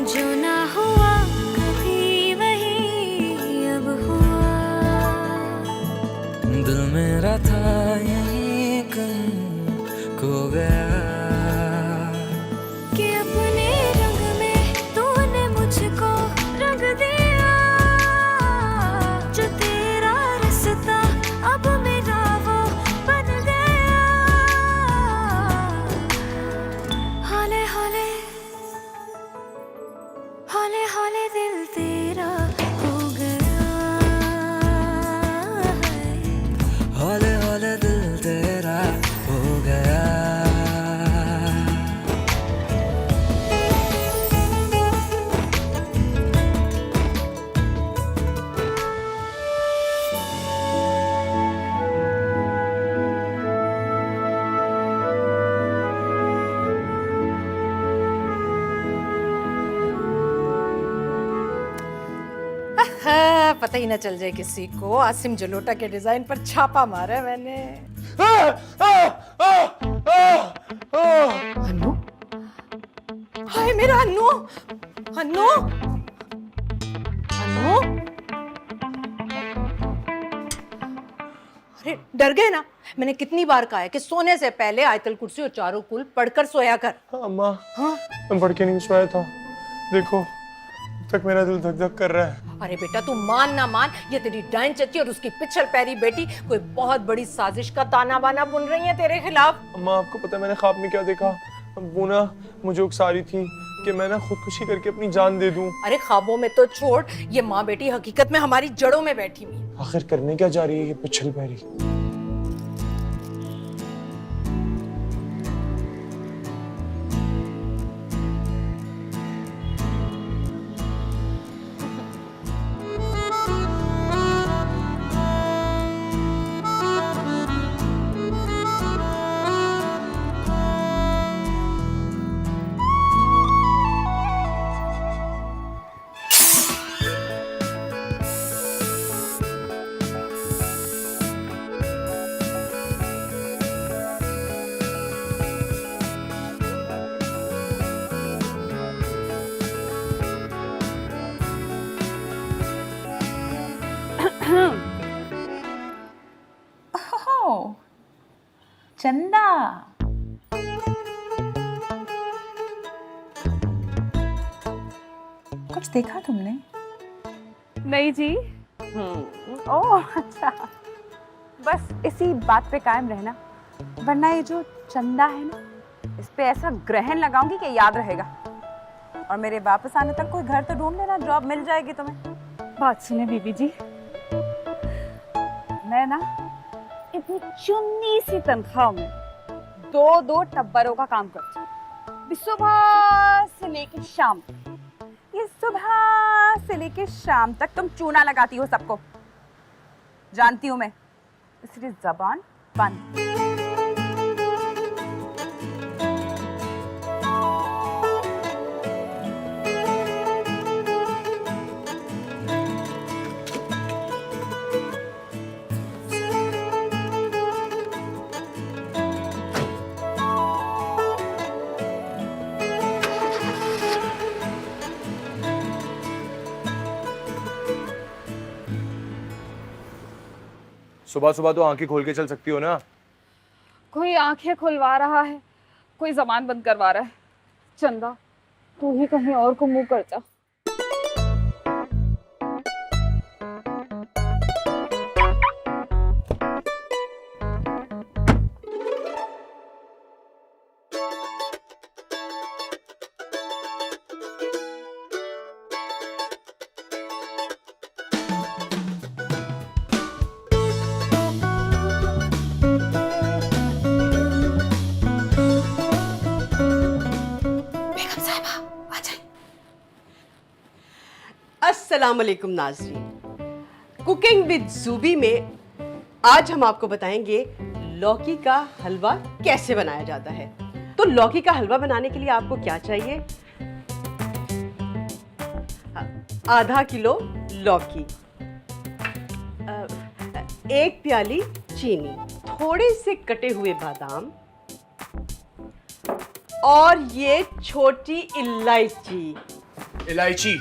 जो ना हुआ कभी वही अब हुआ। दिल मेरा था यहीं कहीं खो गया कि अपने रंग में तूने मुझको रंग दिया। जो तेरा रास्ता अब मेरा वो बन गया। हौले हौले हौले हौले दिल तेरा हो गया है। हौले हौले दिल तेरा हो गया। पता ही ना चल जाए किसी को। आसिम जलोटा के डिजाइन पर छापा मारा है मैंने। अन्नू, हाय मेरा अन्नू, अन्नू, अन्नू, अरे डर गए ना? मैंने कितनी बार कहा है कि सोने से पहले आयतल कुर्सी और चारों कुल पढ़कर सोया कर। अम्मा, हाँ? मैं पढ़ के नहीं सोया था। देखो, अब तक मेरा दिल धक धक कर रहा है। अरे बेटा तू मान ना मान, ये तेरी डाइन चची और उसकी पिछल पैरी बेटी कोई बहुत बड़ी साजिश का ताना बाना बुन रही है तेरे खिलाफ। अम्मा, आपको पता है मैंने ख्वाब में क्या देखा? वो ना मुझे उकसा रही थी कि मैं ना खुदकुशी करके अपनी जान दे दूं। अरे ख्वाबों में तो छोड़, ये माँ बेटी हकीकत में हमारी जड़ों में बैठी हुई है। आखिर करने क्या जा रही है ये पिछल पैरी? ओह, चंदा, कुछ देखा तुमने? नहीं जी। ओह अच्छा, बस इसी बात पे कायम रहना, वरना ये जो चंदा है ना, इस पे ऐसा ग्रहण लगाऊंगी कि याद रहेगा। और मेरे वापस आने तक कोई घर तो ढूंढ लेना, जॉब मिल जाएगी तुम्हें। बात सुने बीबी जी, मैं ना इतनी चुन्नी सी तनख्वाह में दो टब्बरों का काम करती हूँ, सुबह से लेकर शाम तक। ये सुबह से लेकर शाम तक तुम चूना लगाती हो सबको, जानती हूँ मैं, इसलिए जबान बंद। सुबह सुबह तो आंखें खोल के चल सकती हो ना? कोई आंखें खुलवा रहा है, कोई जबान बंद करवा रहा है। चंदा, तू ही कहीं और को मुंह कर जा। अस्सलाम वालेकुम नाज़रीन। कुकिंग विद ज़ूबी में आज हम आपको बताएंगे लौकी का हलवा कैसे बनाया जाता है। तो लौकी का हलवा बनाने के लिए आपको क्या चाहिए? आधा किलो लौकी, 1 प्याली चीनी, थोड़े से कटे हुए बादाम और ये छोटी इलायची, इलायची,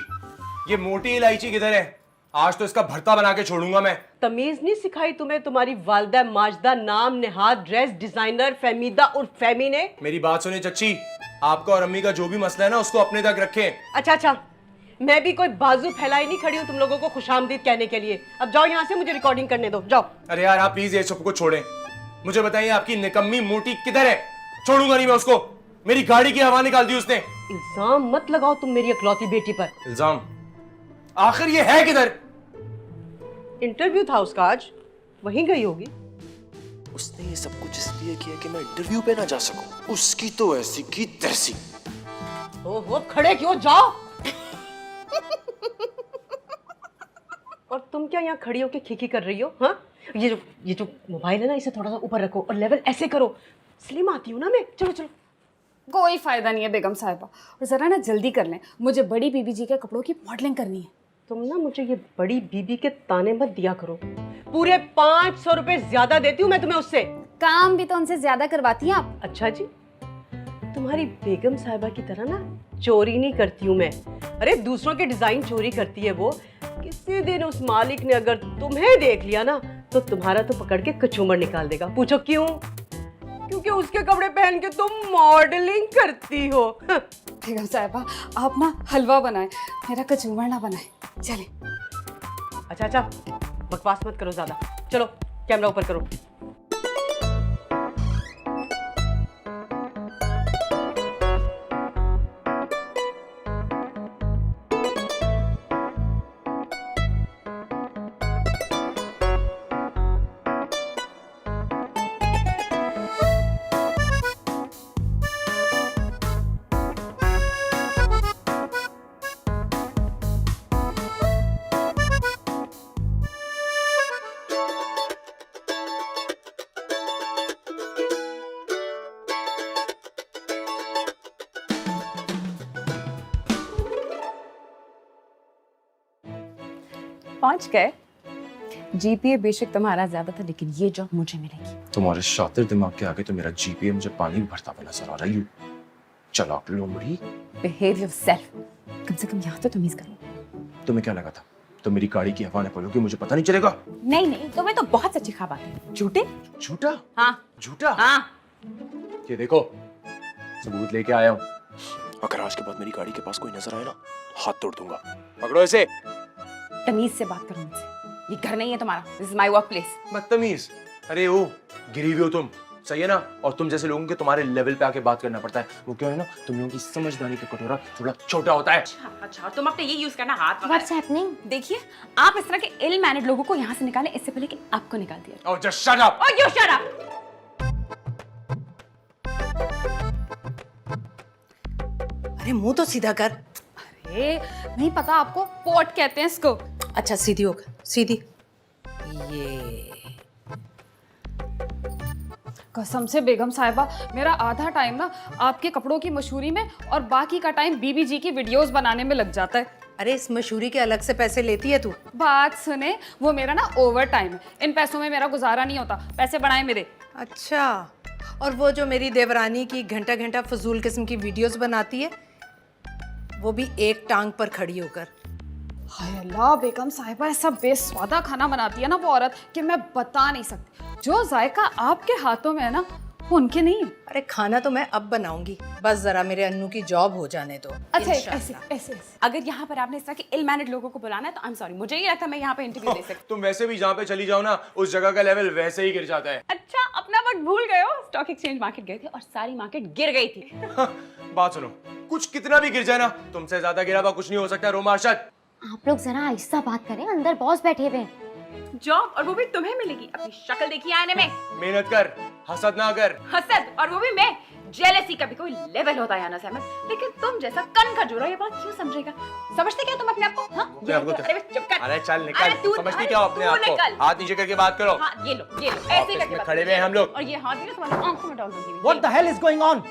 ये मोटी इलायची किधर है? आज तो इसका भरता बना के छोड़ूंगा मैं। तमीज नहीं सिखाई तुम्हें तुम्हारी वालदा माजदा नाम नेहाद ड्रेस डिजाइनर फहमीदा उर्फ फहमी ने? मेरी बात सुनिए चच्ची, आपका और अम्मी का जो भी मसला है ना उसको अपने तक रखें। अच्छा, मैं भी कोई बाजू फैलाई नहीं खड़ी हूँ तुम लोगों को खुशामदीद कहने के लिए। अब जाओ यहाँ से, मुझे रिकॉर्डिंग करने दो, जाओ। अरे यार आप प्लीज ये सबको छोड़ें, मुझे बताइए आपकी निकम्मी मोटी किधर है? छोड़ूंगा नहीं मैं उसको, मेरी गाड़ी की हवा निकाल दी उसने। इल्जाम मत लगाओ तुम मेरी इकलौती बेटी पर। इल्जाम? आखिर ये है किधर? इंटरव्यू था उसका आज, वहीं गई होगी। उसने ये सब कुछ इसलिए किया कि मैं इंटरव्यू पे ना जा सकूं। उसकी तो ऐसी की तैसी। ओहो, खड़े क्यों, जाओ। और तुम क्या यहाँ खड़ी होके खीखी कर रही हो? हाँ, ये जो मोबाइल है ना, इसे थोड़ा सा ऊपर रखो और लेवल ऐसे करो। स्लिम आती हूँ ना मैं। चलो चलो। कोई फायदा नहीं है बेगम साहिबा, और जरा ना जल्दी कर लें, मुझे बड़ी बीबी जी के कपड़ों की मॉडलिंग करनी है। तुम ना मुझे ये बड़ी बीबी के ताने मत दिया करो, पूरे 500 रुपए ज्यादा देती हूँ मैं तुम्हें उससे। काम भी तो उनसे ज्यादा करवाती हैं आप। अच्छा जी, तुम्हारी बेगम साहिबा की तरह ना चोरी नहीं करती हूँ मैं। अरे दूसरों के डिजाइन चोरी करती है वो। किसी दिन उस मालिक ने अगर तुम्हें देख लिया ना तो तुम्हारा तो पकड़ के कचूमर निकाल देगा। पूछो क्यों? क्योंकि उसके कपड़े पहन के तुम मॉडलिंग करती हो। बेगम साहिबा आप ना हलवा बनाए, मेरा कचूमर ना बनाए। चले। अच्छा, बकवास मत करो ज्यादा। चलो कैमरा ऊपर करो। पहुंच गए। जीपीए बेशक तुम्हारा ज्यादा था, लेकिन ये जॉब मुझे मिलेगी। तुम्हारे शातिर दिमाग के आगे तो मेरा जीपीए मुझे पानी भी भरता हुआ नजर आ रही है। चलाक लोमड़ी। बिहेव योरसेल्फ, कम से कम यहाँ तो तमीज करो। तुम्हें क्या लगा था तो मेरी गाड़ी की हवा ने बोलोगे मुझे पता नहीं चलेगा? नहीं, तुम्हें तो बहुत सच्ची ख्वाब आते हैं। झूठे? झूठा? हाँ झूठा? हाँ। ये देखो सबूत लेके आया हूँ। अगर आज के बाद मेरी गाड़ी के पास कोई नजर आए ना, हाथ तोड़ दूंगा। पकड़ो इसे। तमीज से बात करो मुझसे, ये घर नहीं है तुम्हारा। This is my work place. बदतमीज। अरे ओ गिरी हुई हो तुम, सही है ना? और तुम जैसे लोगों के तुम्हारे लेवल पे आके बात करना पड़ता है। वो क्या है ना, तुम लोगों की समझदारी का कटोरा थोड़ा छोटा होता है। अच्छा, तुम अपने ये यूज करना हाथ। What's happening? देखिए, आप इस तरह के इल मैनेड लोगों को यहाँ से निकालें इससे पहले कि आपको निकाल दिया। Oh, just shut up! Oh, you shut up! अरे मुंह तो सीधा कर। अरे नहीं पता आपको, पोट कहते हैं इसको। अच्छा सीधी होकर, सीधी। ये कसम से बेगम साहिबा, मेरा आधा टाइम ना आपके कपड़ों की मशहूरी में और बाकी का टाइम बीबी जी की वीडियोस बनाने में लग जाता है। अरे इस मशहूरी के अलग से पैसे लेती है तू? बात सुने, वो मेरा ना ओवर टाइम है, इन पैसों में मेरा गुजारा नहीं होता, पैसे बढ़ाए मेरे। अच्छा, और वो जो मेरी देवरानी की घंटा घंटा फजूल किस्म की वीडियोस बनाती है, वो भी एक टांग पर खड़ी होकर। हाय अल्लाह, बेगम साहिबा ऐसा बेस्वादा खाना बनाती है ना वो औरत कि मैं बता नहीं सकती। जो जायका आपके हाथों में है ना, वो उनके नहीं है। अरे खाना तो मैं अब बनाऊंगी, बस जरा मेरे अन्नू की जॉब हो जाने दो। अच्छा इंशाल्लाह। ऐसे अगर यहाँ पर आपने इस तरह के इल मैनेड लोगों को बुलाना है तो आई एम सॉरी, मुझे ये लगता है मैं यहाँ पे इंटरव्यू दे सकती। तुम वैसे भी जहाँ पे चली जाओ ना, उस जगह का लेवल वैसे ही गिर जाता है। अच्छा, अपना वक्त भूल गए हो? स्टॉक एक्सचेंज मार्केट गए थे और सारी मार्केट गिर गई थी। बात सुनो, कुछ कितना भी गिर जाए ना, तुमसे ज्यादा गिरा हुआ कुछ नहीं हो सकता। रोमा अरशद, आप लोग जरा आहिस्ता बात करें, अंदर बॉस बैठे हुए हैं। जॉब और वो भी तुम्हें मिलेगी। अपनी शक्ल देखी आईने में, मेहनत कर, हसद ना कर। हसद और वो भी मैं। जेलसी का भी कोई लेवल होता है ना सहमत, लेकिन तुम जैसा कन का जोड़ा ये बात क्यों समझेगा? समझते क्या तुम अपने आप को? हाँ? अरे चुप कर। अरे चल निकल, अरे तू- समझती अरे क्या हो अपने तू आप को? निकल। हाथ नीचे करके बात करो। हाँ, ये लो ऐसे ऑफिस करके में बात खड़े करो। हुए हैं हम लोग। और ये हाथ भी ना तुम्हारी आंखों में डाल दूंगी। What the hell is going on?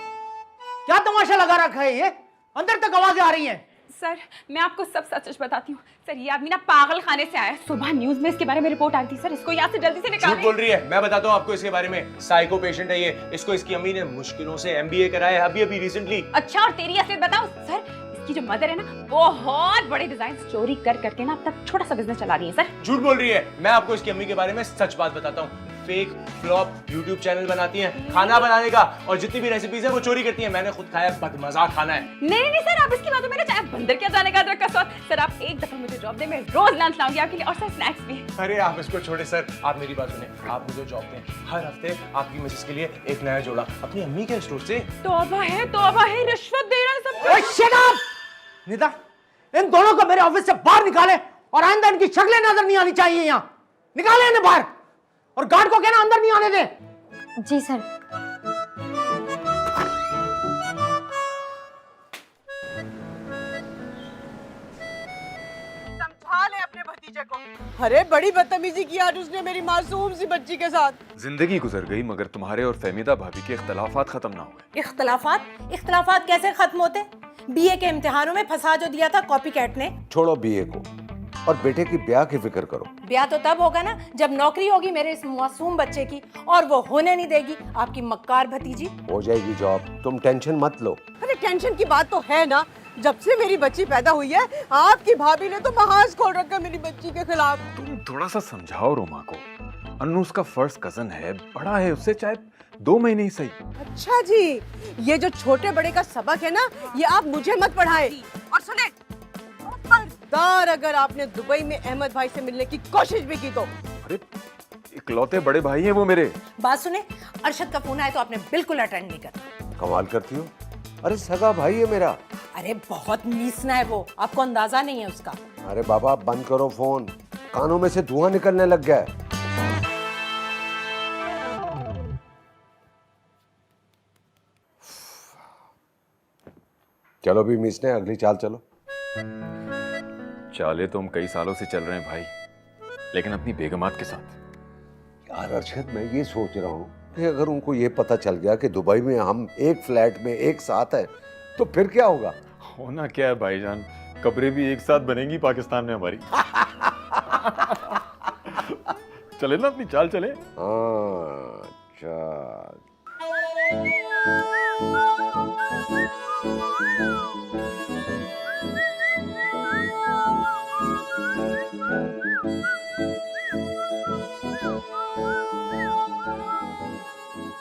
क्या तमाशा लगा रखा है ये? अंदर तक आवाजें आ रही हैं। सर, मैं आपको सब सच बताती हूँ। सर, ये आदमी ना पागल खाने से आया है। सुबह न्यूज में इसके बारे में रिपोर्ट आई थी। सर, इसको यहाँ से जल्दी से झूठ निकालें। बोल रही है। मैं बताता हूँ आपको इसके बारे में। साइको पेशेंट है ये। इसको इसकी अम्मी ने मुश्किलों से MBA कराया है अभी रिसेंटली। अच्छा, और तेरी असलियत बताऊं? सर, आपकी जो मदर है ना, बहुत बड़े डिजाइन चोरी कर करके ना अब तक छोटा सा बिजनेस चला रही है सर। झूठ बोल रही है। मैं आपको इसकी अम्मी के बारे में सच बात बताता हूँ। फेक फ्लॉप यूट्यूब चैनल बनाती हैं खाना बनाने का, और जितनी भी रेसिपीज है वो चोरी करती हैं। मैंने खुद खाया, बदमजा खाना है। नहीं नहीं सर, आप इसकी बातों में ना चाहे बंदर क्या जाने का अदरक का स्वाद। सर आप एक दफा मुझे जॉब दे, मैं रोज लंच लाऊंगी आपके लिए, और सर स्नैक्स भी। अरे आप इसको छोड़े सर, आप मेरी बात सुने। आप मुझे जॉब दें, हर हफ्ते आपकी मिसेस के लिए एक नया जोड़ा अपनी अम्मी के स्टोर से। तौबा है, रिश्वत दे रहा है सब। ओए शट अप! नीता, इन दोनों को मेरे ऑफिस से बाहर निकाले, और आइंदा इनकी शक्लें नजर नहीं आनी चाहिए यहाँ। निकाले इन्हें बाहर, और गार्ड को कहना अंदर नहीं आने दे। जी सर। समझा ले अपने भतीजे को। अरे बड़ी बदतमीजी की आज उसने मेरी मासूम सी बच्ची के साथ। जिंदगी गुजर गई मगर तुम्हारे और फहमीदा भाभी के इख्तलाफात खत्म ना हुए। इख्तलाफात कैसे खत्म होते? बीए के इम्तिहानों में फंसा जो दिया था कॉपी कैट ने। छोड़ो बीए को और बेटे की ब्याह की फिक्र करो। ब्याह तो तब होगा ना जब नौकरी होगी मेरे इस मासूम बच्चे की, और वो होने नहीं देगी आपकी मक्कार भतीजी। हो जाएगी जॉब, तुम टेंशन मत लो। अरे टेंशन की बात तो है ना, जब से मेरी बच्ची पैदा हुई है आपकी भाभी ने तो महाज खोल रखा मेरी बच्ची के खिलाफ। तुम थोड़ा सा समझाओ रोमा को। अन्नू उसका फर्स्ट कजन है, बड़ा है उससे, चाहे 2 महीने ही सही। अच्छा जी, ये जो छोटे बड़े का सबक है ना, ये आप मुझे मत पढ़ाएं। और सुने, खबरदार अगर आपने दुबई में अहमद भाई से मिलने की कोशिश भी की तो। अरे इकलौते बड़े भाई हैं वो मेरे। बात सुने, अरशद का फोन आया तो आपने बिल्कुल अटेंड नहीं करना। कमाल करती हो, अरे सगा भाई है मेरा। अरे बहुत नीचना है वो, आपको अंदाजा नहीं है उसका। अरे बाबा बंद करो फोन, कानों में से धुआं निकलने लग गया है। चलो भी मिस ने अगली चाल चलो। चाले तो हम कई सालों से चल रहे हैं भाई, लेकिन अपनी बेगमात के साथ। यार अरशद, मैं ये सोच रहा हूँ कि अगर उनको ये पता चल गया कि दुबई में हम एक फ्लैट में एक साथ है तो फिर क्या होगा? होना क्या है भाईजान, कब्रें भी एक साथ बनेंगी पाकिस्तान में हमारी। चले ना अपनी चाल चले। हाँ चाल।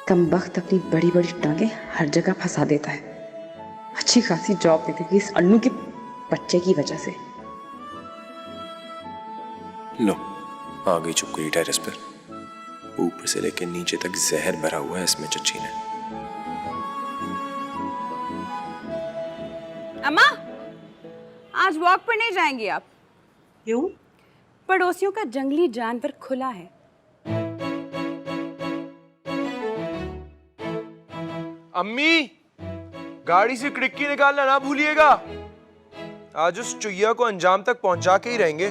कमबख्त अपनी बड़ी बड़ी टांगे हर जगह फंसा देता है। अच्छी खासी जॉब मिलेगी इस अन्नू के बच्चे की वजह से। लो आ गई चुपकरी टेरेस पर, ऊपर से लेकर नीचे तक जहर भरा हुआ है इसमें चच्ची ने। अम्मा, आज वॉक पर नहीं जाएंगी आप? क्यों? पड़ोसियों का जंगली जानवर खुला है। अम्मी, गाड़ी से खिड़की निकालना ना भूलिएगा। आज उस चुहिया को अंजाम तक पहुंचा के ही रहेंगे।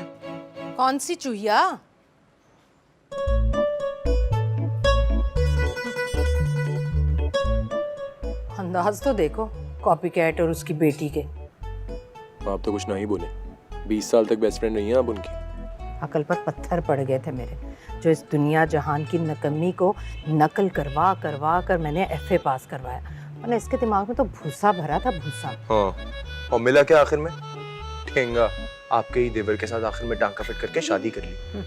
कौन सी चूहिया? अंदाज तो देखो कॉपी कैट और उसकी बेटी के। आप तो कुछ नहीं बोले, 20 साल तक बेस्ट फ्रेंड नहीं है आप उनकी। अकल पर पत्थर पड़ गए थे मेरे, जो इस दुनिया जहान की नकम्मी को नकल करवा करवा कर मैंने एफए पास करवाया। मैंने इसके दिमाग में तो भूसा भरा था, भूसा। हाँ, और मिला क्या आखिर में? ठेंगा। आपके ही देवर के साथ आखिर में टांका फिट करके शादी कर ली।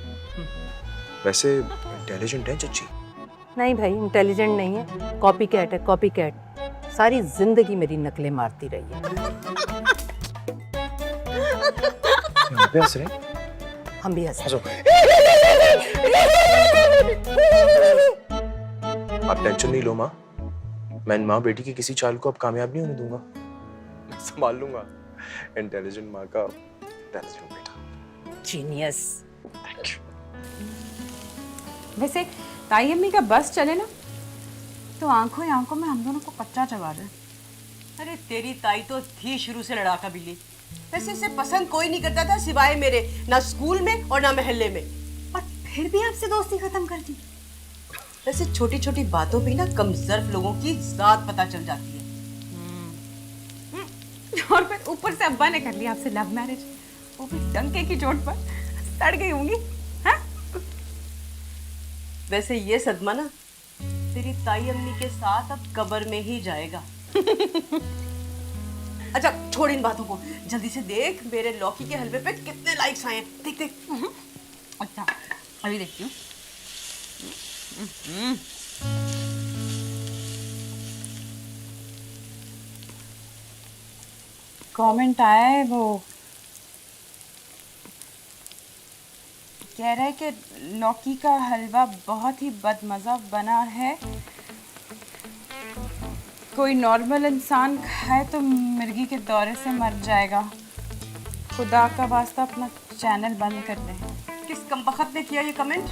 वैसे इंटेलिजेंट है चच्ची। नहीं भाई, इंटेलिजेंट नहीं है, कॉपी कैट है, कॉपी कैट। सारी जिंदगी मेरी नकलें मारती रही है। हंस रहे? हम भी हंस रहे। आप टेंशन नहीं लो माँ, मैं माँ बेटी की किसी चाल को अब कामयाब नहीं होने दूंगा। मैं संभाल लूंगा। इंटेलिजेंट माँ का इंटेलिजेंट बेटा। जीनियस। Thank you. वैसे ताई अम्मी का बस चले ना तो आंखों ही आंखों में हम दोनों को कच्चा चबा रहे। अरे तेरी ताई तो थी शुरू से लड़ाका बिल्ली। वैसे इसे पसंद कोई नहीं करता था सिवाय मेरे, ना स्कूल में और ना महल्ले में। और फिर भी आपसे दोस्ती खत्म कर दी। वैसे छोटी छोटी बातों पे ना कमजोर लोगों की जात पता चल जाती है। और फिर ऊपर से अब्बा ने कर लिया आपसे लव मैरिज, वो भी डंके की चोट पर। सड़ गई होंगी। हाँ? वैसे ये सदमा ना तेरी ताई अम्मी के साथ अब कब्र में ही जाएगा। अच्छा छोड़ इन बातों को, जल्दी से देख मेरे लौकी के हलवे पे कितने लाइक्स आए हैं। देख देख। अच्छा अभी देखती हूँ। कमेंट आया है, वो कह रहा है कि लौकी का हलवा बहुत ही बदमज़ा बना है, कोई नॉर्मल इंसान खाए तो मिर्गी के दौरे से मर जाएगा। खुदा का वास्ता अपना चैनल बंद कर दें। किस कमबख्त ने किया ये कमेंट?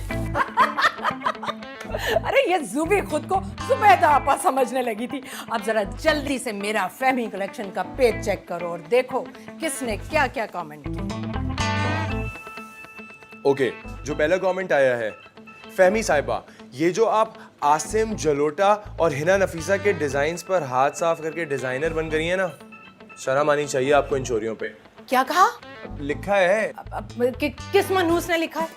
अरे ये ज़ूबी खुद को जुबैदा आपा समझने लगी थी। अब जरा जल्दी से मेरा फहमी कलेक्शन का पेज चेक करो और देखो किसने क्या क्या कमेंट किया। ओके, जो पहला कमेंट आया है, फहमी साहिबा, ये जो आप आसिम जलोटा और हिना नफीसा के डिजाइन्स पर हाथ साफ करके डिजाइनर बन गई है ना, शर्म आनी चाहिए आपको इन चोरियों पे। क्या कहा? लिखा है। किस मनहूस ने लिखा है?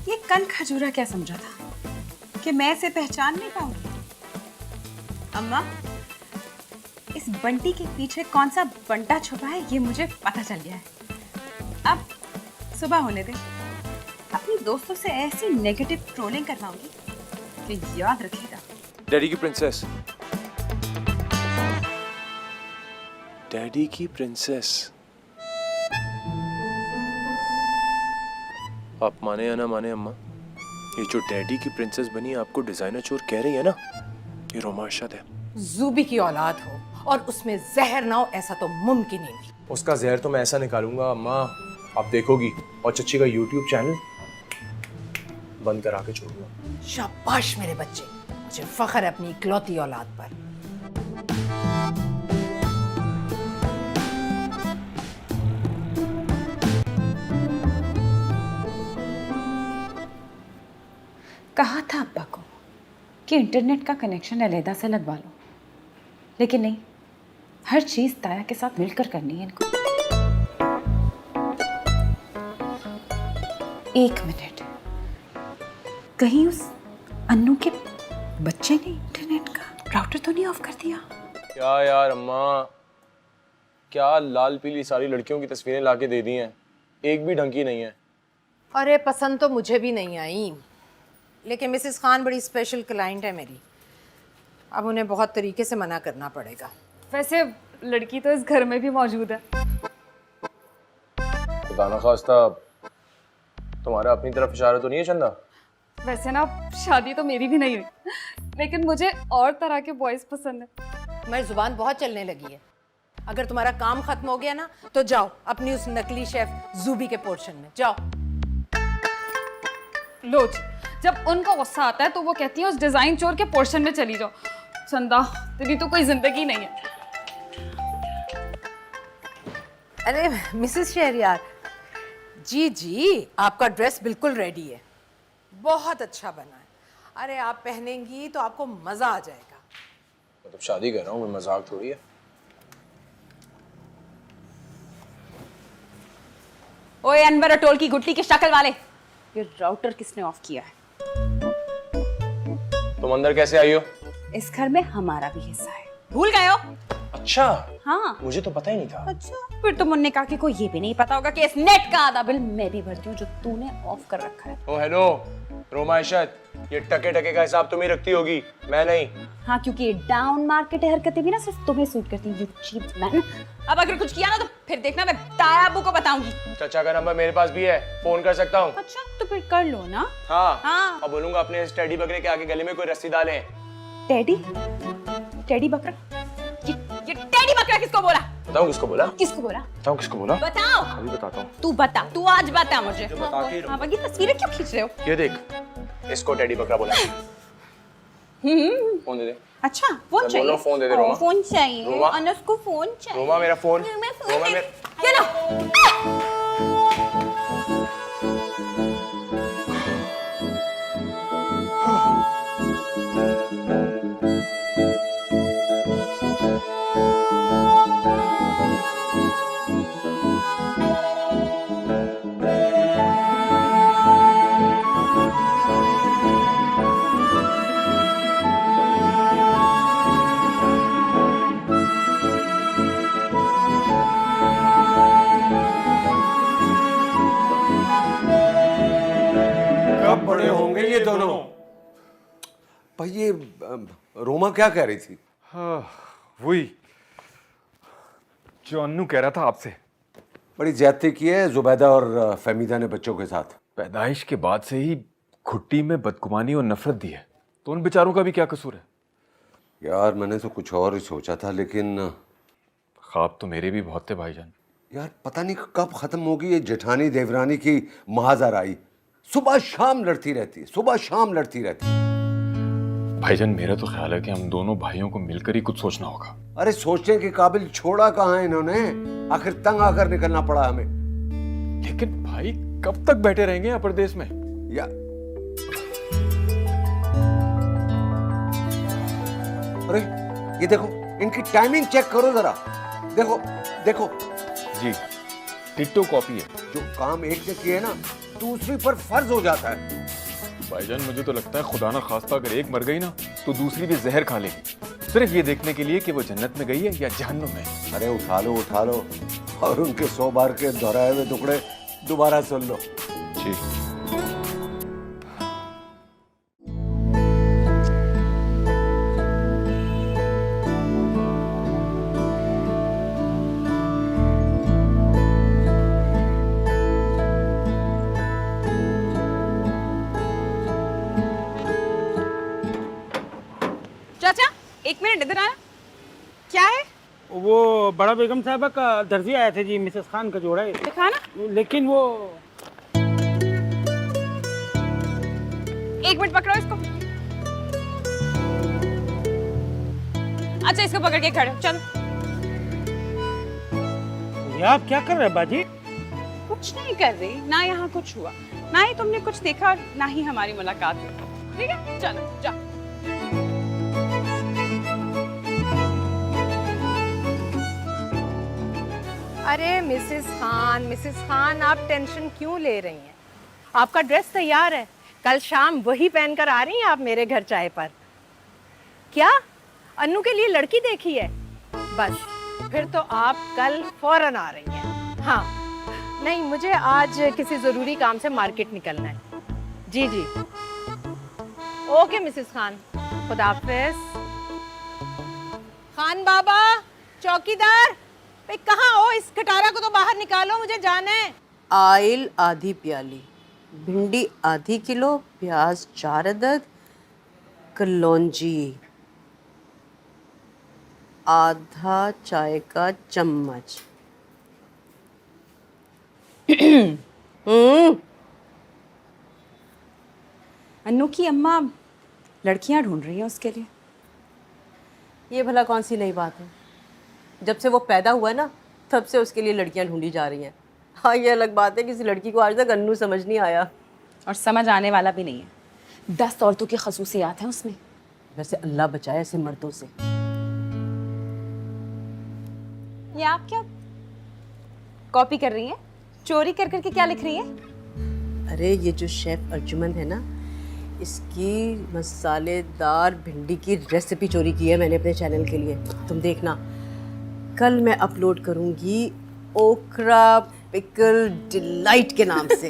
ये कन खजूरा क्या समझा था कि मैं इसे पहचान नहीं पाऊंगी? अम्मा, इस बंटी के पीछे कौन सा बंटा छुपा है ये मुझे पता चल गया है। अब सुबह होने दे, अपनी दोस्तों से ऐसी नेगेटिव ट्रोलिंग करवाऊंगी कि याद रखिएगा। डैडी की प्रिंसेस, डैडी की प्रिंसेस। आप माने या ना माने अम्मा, ये जो डैडी की प्रिंसेस बनी आपको डिजाइनर चोर कह रही है ना, ये रोमा अरशद है। ज़ूबी की औलाद हो और उसमें जहर ना हो, ऐसा तो मुमकिन ही नहीं। उसका जहर तो मैं ऐसा निकालूंगा अम्मा, आप देखोगी। और चच्ची का यूट्यूब चैनल बंद करा के छोड़ूंगा। शाबाश मेरे बच्चे, मुझे फख्र है अपनी इकलौती औलाद पर। कहा था अब्बा को कि इंटरनेट का कनेक्शन अलहदा से लगवा लो, लेकिन नहीं, हर चीज ताया के साथ मिलकर करनी है इनको। एक मिनट, कहीं उस अन्नू के बच्चे ने इंटरनेट का राउटर तो नहीं ऑफ कर दिया? क्या यार अम्मा, क्या लाल पीली सारी लड़कियों की तस्वीरें लाके दे दी हैं, एक भी ढंग की नहीं है। अरे पसंद तो मुझे भी नहीं आई, लेकिन मिसेस खान बड़ी स्पेशल क्लाइंट है मेरी, अब उन्हें बहुत तरीके से मना करना पड़ेगा। वैसे लड़की तो इस घर में भी मौजूद है। खुदा ना खास्ता तुम्हारा अपनी तरफ इशारा तो नहीं है चंदा? वैसे ना शादी तो मेरी भी नहीं हुई, लेकिन मुझे और तरह के बॉयज पसंद है। मेरी जुबान बहुत चलने लगी है। अगर तुम्हारा काम खत्म हो गया ना तो जाओ अपनी उस नकली शेफ ज़ूबी के पोर्शन में जाओ। लो जी, जब उनको गुस्सा आता है तो वो कहती है उस डिजाइन चोर के पोर्शन में चली जाओ। चंदा, तेरी तो कोई जिंदगी नहीं है। अरे मिसेस शहरयार, जी जी, आपका ड्रेस बिल्कुल रेडी है, बहुत अच्छा बना है। अरे आप पहनेंगी तो आपको मजा आ जाएगा। मतलब शादी कर रहा हूँ मैं, मजाक थोड़ी है। ओए अनवर अटोल की गुटली की शक्ल वाले, ये राउटर किसने ऑफ किया है? तुम अंदर कैसे आई हो? इस घर में हमारा भी हिस्सा है, भूल गए हो? अच्छा, हाँ, मुझे तो पता ही नहीं था। अच्छा, फिर तो मुन्ने कहा कि कोई ये भी नहीं पता होगा कि इस नेट का आधा बिल मैं भी भरती हूँ जो तूने ऑफ कर रखा है। ओ हेलो रोमा अरशद, ये टके टके का हिसाब तुम ही रखती होगी, मैं नहीं। हाँ, क्योंकि ये डाउन मार्केट हरकतें भी ना सिर्फ तुम्हें सूट करती हैं, यू चीप मैन। अब अगर कुछ किया ना तो फिर देखना मैं ताया अब्बू को बताऊंगी। चाचा का नंबर मेरे पास भी है, फोन कर सकता हूँ। अच्छा, तो फिर कर लो ना। हाँ, हाँ। और बोलूंगा अपने इस टेडी बकरे के आगे गले में कोई रस्सी डालें। टेडी? टेडी बकरा? ये टेडी बकरा किसको बोला? बताऊँ किसको बोला? किसको बोला? बताऊँ किसको बोला? बताओ। अभी बताता हूँ। तू बता, तू आज बता मुझे। बता के हाँ, बाकी तस्वीरें क्यों खींच रहे हो? ये देख, इसको टेडी बकरा बोला। फोन दे दे। अच्छा, फोन मैं चाहिए? बोल रहा हूँ, फोन दे दे रोमा। फोन चाहिए? रोमा। अनस को फोन चाहिए। रोमा मेरा फोन। मैं फोन रोमा नहीं- मेरा। ये लो। भाई ये रोमा क्या कह रही थी? हाँ, वही जो अन्नू कह रहा था आपसे। बड़ी ज्यादती की है जुबैदा और फहमीदा ने बच्चों के साथ। पैदाइश के बाद से ही घुट्टी में बदगुमानी और नफरत दी है, तो उन बेचारों का भी क्या कसूर है? यार मैंने तो कुछ और ही सोचा था, लेकिन ख्वाब तो मेरे भी बहुत थे भाईजान। यार पता नहीं कब खत्म होगी ये जेठानी देवरानी की महाजराई। सुबह शाम लड़ती रहती है, सुबह शाम लड़ती रहती है। भाईजान मेरा तो ख्याल है कि हम दोनों भाइयों को मिलकर ही कुछ सोचना होगा। अरे सोचने के काबिल छोड़ा कहाँ है इन्होंने, आखिर तंग आकर निकलना पड़ा हमें। लेकिन भाई कब तक बैठे रहेंगे यहाँ परदेश में? या अरे ये देखो, इनकी टाइमिंग चेक करो जरा। देखो देखो जी, टिट्टो कॉपी है। जो काम एक ने किए ना दूसरी पर फर्ज हो जाता है। भाईजान मुझे तो लगता है खुदा ना खास्ता अगर एक मर गई ना तो दूसरी भी जहर खा लेगी, सिर्फ ये देखने के लिए कि वो जन्नत में गई है या जहन्नुम में। अरे उठा लो और उनके 100 बार के दोहराए हुए टुकड़े दोबारा सुन लो। जी चाचा एक मिनट इधर आना। क्या है? वो बड़ा बेगम साहबा का दर्जी आए थे जी, मिसेस खान का जोड़ा है। दिखाना। लेकिन वो एक मिनट पकड़ो इसको। अच्छा इसको पकड़ के खड़े हो, चलो। ये आप क्या कर रहे हैं बाजी? कुछ नहीं कर रही, ना यहाँ कुछ हुआ, ना ही तुमने कुछ देखा, ना ही हमारी मुलाकात हुई। ठीक है चलो जाओ। अरे मिसेस खान आप टेंशन क्यों ले रही हैं? आपका ड्रेस तैयार है, कल शाम वही पहनकर आ रही हैं आप मेरे घर चाय पर। क्या अन्नू के लिए लड़की देखी है? बस फिर तो आप कल फौरन आ रही हैं। हाँ नहीं, मुझे आज किसी ज़रूरी काम से मार्केट निकलना है। जी जी ओके मिसेस खान, खुदा हाफिज़। खान बाबा, चौकीदार, भाई कहाँ हो? इस खटारा को तो बाहर निकालो, मुझे जाना है। आइल आधी प्याली, भिंडी आधी किलो, प्याज 4 अदद, कलौंजी आधा चाय का चम्मच। अन्नू की अम्मा लड़कियां ढूंढ रही हैं उसके लिए। ये भला कौन सी नई बात है? जब से वो पैदा हुआ ना तब से उसके लिए लड़कियां ढूंढी जा रही हैं। हाँ ये अलग बात है किसी लड़की को आज तक अन्नू समझ नहीं आया, और समझ आने वाला भी नहीं है। 10 औरतों की खसूसियात हैं उसमें। वैसे अल्लाह बचाए ऐसे मर्दों से। ये आप क्या कॉपी कर रही हैं? चोरी कर करके क्या लिख रही हैं? अरे ये जो शेफ अर्जुमंद है ना, इसकी मसालेदार भिंडी की रेसिपी चोरी की है मैंने अपने चैनल के लिए। तुम देखना कल मैं अपलोड करूंगी ओकरा पिकल डिलाइट के नाम से।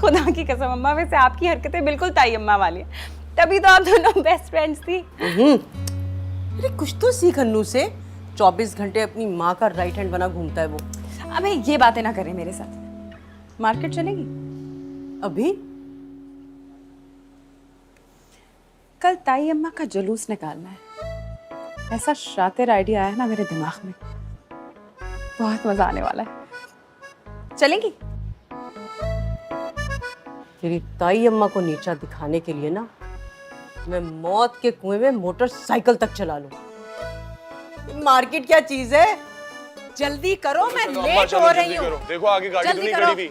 खुदा की कसम अम्मा, वैसे आपकी हरकतें बिल्कुल ताई अम्मा वाली हैं। तभी तो आप दोनों बेस्ट फ्रेंड्स थी। अरे कुछ तो सीख अन्नू से। 24 घंटे अपनी माँ का राइट हैंड बना घूमता है वो। अबे ये बातें ना करें मेरे साथ। मार्केट चलेगी? अभी कल ताई अम्मा का जुलूस निकालना है। ऐसा शातिर आइडिया आया ना मेरे दिमाग में, बहुत मजा आने वाला है। चलेंगी? तेरी ताई अम्मा को नीचा दिखाने के लिए ना मैं मौत के कुएं में मोटरसाइकिल तक चला लूं। मार्केट क्या चीज है? जल्दी करो, मैं लेट हो रही हूँ। देखो आगे गाड़ी तो नहीं खड़ी भी।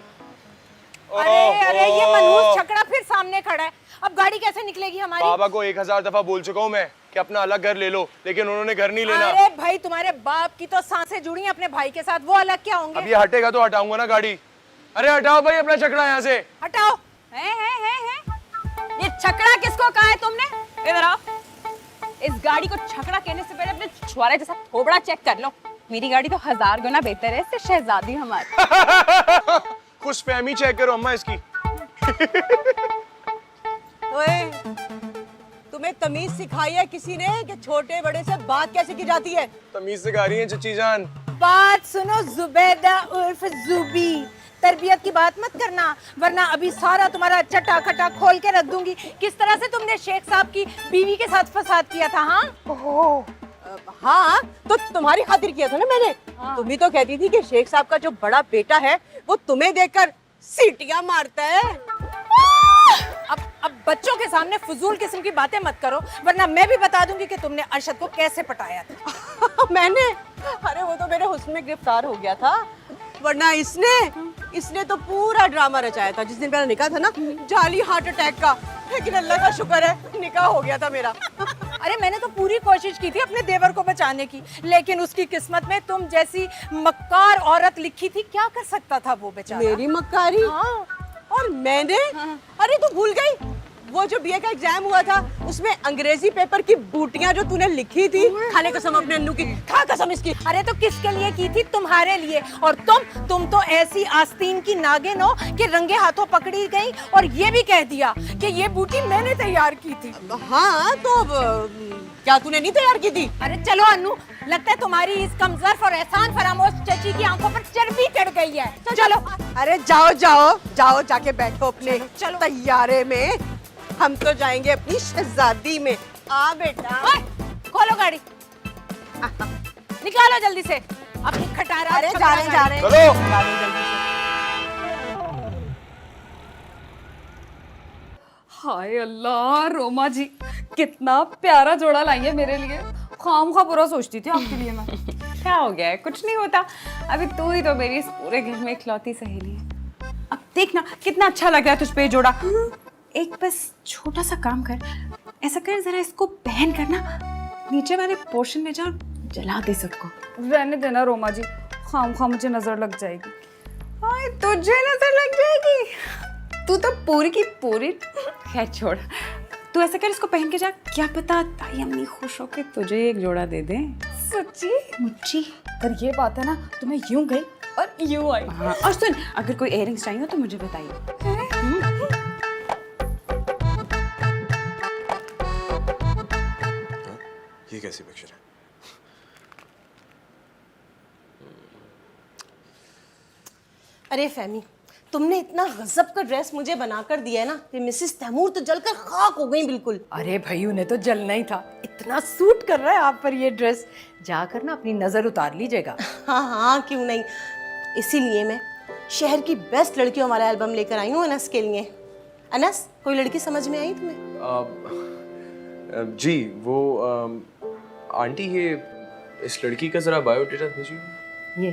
अरे ये मनहूस छकड़ा फिर सामने खड़ा है, अब गाड़ी कैसे निकलेगी हमारी? बाबा को 1000 दफा बोल चुका हूँ मैं कि अपना अलग घर ले लो, लेकिन उन्होंने घर नहीं लेना। अरे भाई तुम्हारे बाप की तो सांसें जुड़ी हैं अपने भाई के साथ, वो अलग क्या होंगे? अब ये हटेगा तो हटाऊंगा ना गाड़ी। अरे हटाओ भाई अपना छकड़ा यहाँ से। हटाओ। है ये छकड़ा किसको कहा है तुमने? इधर आओ। इस गाड़ी को छकड़ा कहने से पहले अपने छुआरे जैसा थोबड़ा चेक कर लो। मेरी गाड़ी तो 1000 गुना बेहतर है इससे, शहजादी हमारी। खुशफहमी चेक करो अम्मा इसकी। ओए तुम्हें तमीज सिखाई है किसी ने कि छोटे बड़े से बात कैसे की जाती है? तमीज सिखा रही है चची जान। बात सुनो जुबैदा उर्फ जुबी, तरबियत की बात मत करना वरना अभी सारा तुम्हारा चटा खटा खोल के रख दूंगी। किस तरह से तुमने शेख साहब की बीवी के साथ फसाद किया था? हाँ हाँ, तो तुम्हारी खातिर किया था ना मैंने। तुम ही तो कहती थी कि शेख साहब का जो बड़ा बेटा है वो तुम्हें देखकर सीटियां मारता है। अब बच्चों के सामने फजूल किस्म की बातें मत करो वरना मैं भी बता दूंगी कि तुमने अरशद को कैसे पटाया था। मैंने? अरे वो तो मेरे हुस्न में गिरफ्तार हो गया था, वरना इसने तो पूरा ड्रामा रचाया था। जिस दिन मेरा निकाह था ना, जाली हार्ट अटैक का, लेकिन अल्लाह का शुक्र है निकाह हो गया था मेरा। अरे मैंने तो पूरी कोशिश की थी अपने देवर को बचाने की, लेकिन उसकी किस्मत में तुम जैसी मक्कार औरत लिखी थी। क्या कर सकता था वो बेचारा? मेरी मक्कारी? हाँ। और मैंने? अरे तू भूल गई वो जो बीए का एग्जाम हुआ था उसमें अंग्रेजी पेपर की बूटियां जो तूने लिखी थी। खाने कसम अपने अन्नू की, खा कसम इसकी। अरे तो किसके लिए की थी? तुम्हारे लिए। और तुम तो ऐसी आस्तीन की नागिन हो कि रंगे हाथों पकड़ी गई और ये भी कह दिया कि ये बूटी मैंने तैयार की थी। हाँ तो क्या तूने नहीं तैयार की थी? अरे चलो अन्नू, लगता है तुम्हारी इस कमजोर और एहसान फरामोश चची की आंखों पर चर्बी चढ़ गई है। चलो। अरे जाओ जाके बैठो अपने चलो तैयारे में। हम तो जाएंगे अपनी शहजादी में। आ बेटा। खोलो गाड़ी, निकालो जल्दी से अपनी खटारा। अरे जा रहे हाय अल्लाह, रोमा जी कितना प्यारा जोड़ा लाई है मेरे लिए। खामखा बुरा सोचती थी आपके लिए मैं। क्या हो गया है? कुछ नहीं होता, अभी तू ही तो मेरी इस पूरे घर में इकलौती सहेली है। अब देखना कितना अच्छा लग रहा है तुझ पे जोड़ा। एक बस छोटा सा काम कर, ऐसा कर जरा इसको पहन कर ना नीचे वाले पोर्शन में जा, जला दे सबको। रहने देना रोमा जी, खामखा मुझे नजर लग जाएगी। हाय तुझे नजर लग जाएगी? तू तो पूरी की पूरी। खैर छोड़, तू ऐसा कर इसको पहन के जा, क्या पता ताई अम्मी खुश होके तुझे एक जोड़ा दे दे। सच्ची मुच्ची? पर ये बात है ना, तो मैं यूं गई और यूं आई। हाँ, और सुन, अगर कोई इयररिंग्स चाहिए हो तो मुझे बताइए। ये कैसी पिक्चर है? अरे फैमी, तुमने इतना गजब का ड्रेस मुझे बनाकर दिया है ना कि मिसेस तैमूर तो जलकर खाक हो गई बिल्कुल। अरे भाई उन्हें तो जलना ही था, इतना सूट कर रहा है आप पर ये ड्रेस। जाकर ना अपनी नजर उतार लीजिएगा। हाँ क्यों नहीं, इसीलिए मैं शहर की बेस्ट लड़कियों वाला एल्बम लेकर आई हूँ अनस के लिए। अनस, कोई लड़की समझ में आई तुम्हें? जी वो आंटी, ये इस लड़की का जरा बायोडेटा भेजिए। ये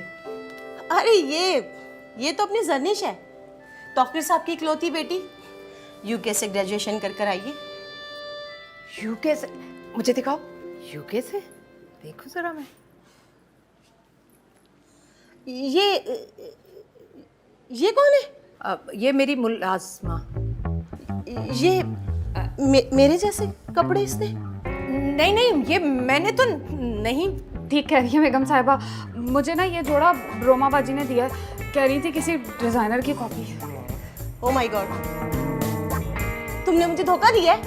अरे ये तो अपनी जर्निश है, डॉक्टर साहब की इकलौती बेटी। यूके से ग्रेजुएशन कर आई है। यूके से? मुझे दिखाओ। यूके से? देखो जरा मैं। ये कौन है? ये मेरी मुलाजमा। ये मेरे जैसे कपड़े इसने? नहीं, ये मैंने तो नहीं। ठीक कह रही है बेगम साहिबा, मुझे ना ये जोड़ा रोमा बाजी ने दिया, कह रही थी किसी डिजाइनर की कॉपी है। ओह माय गॉड, तुमने मुझे धोखा दिया है।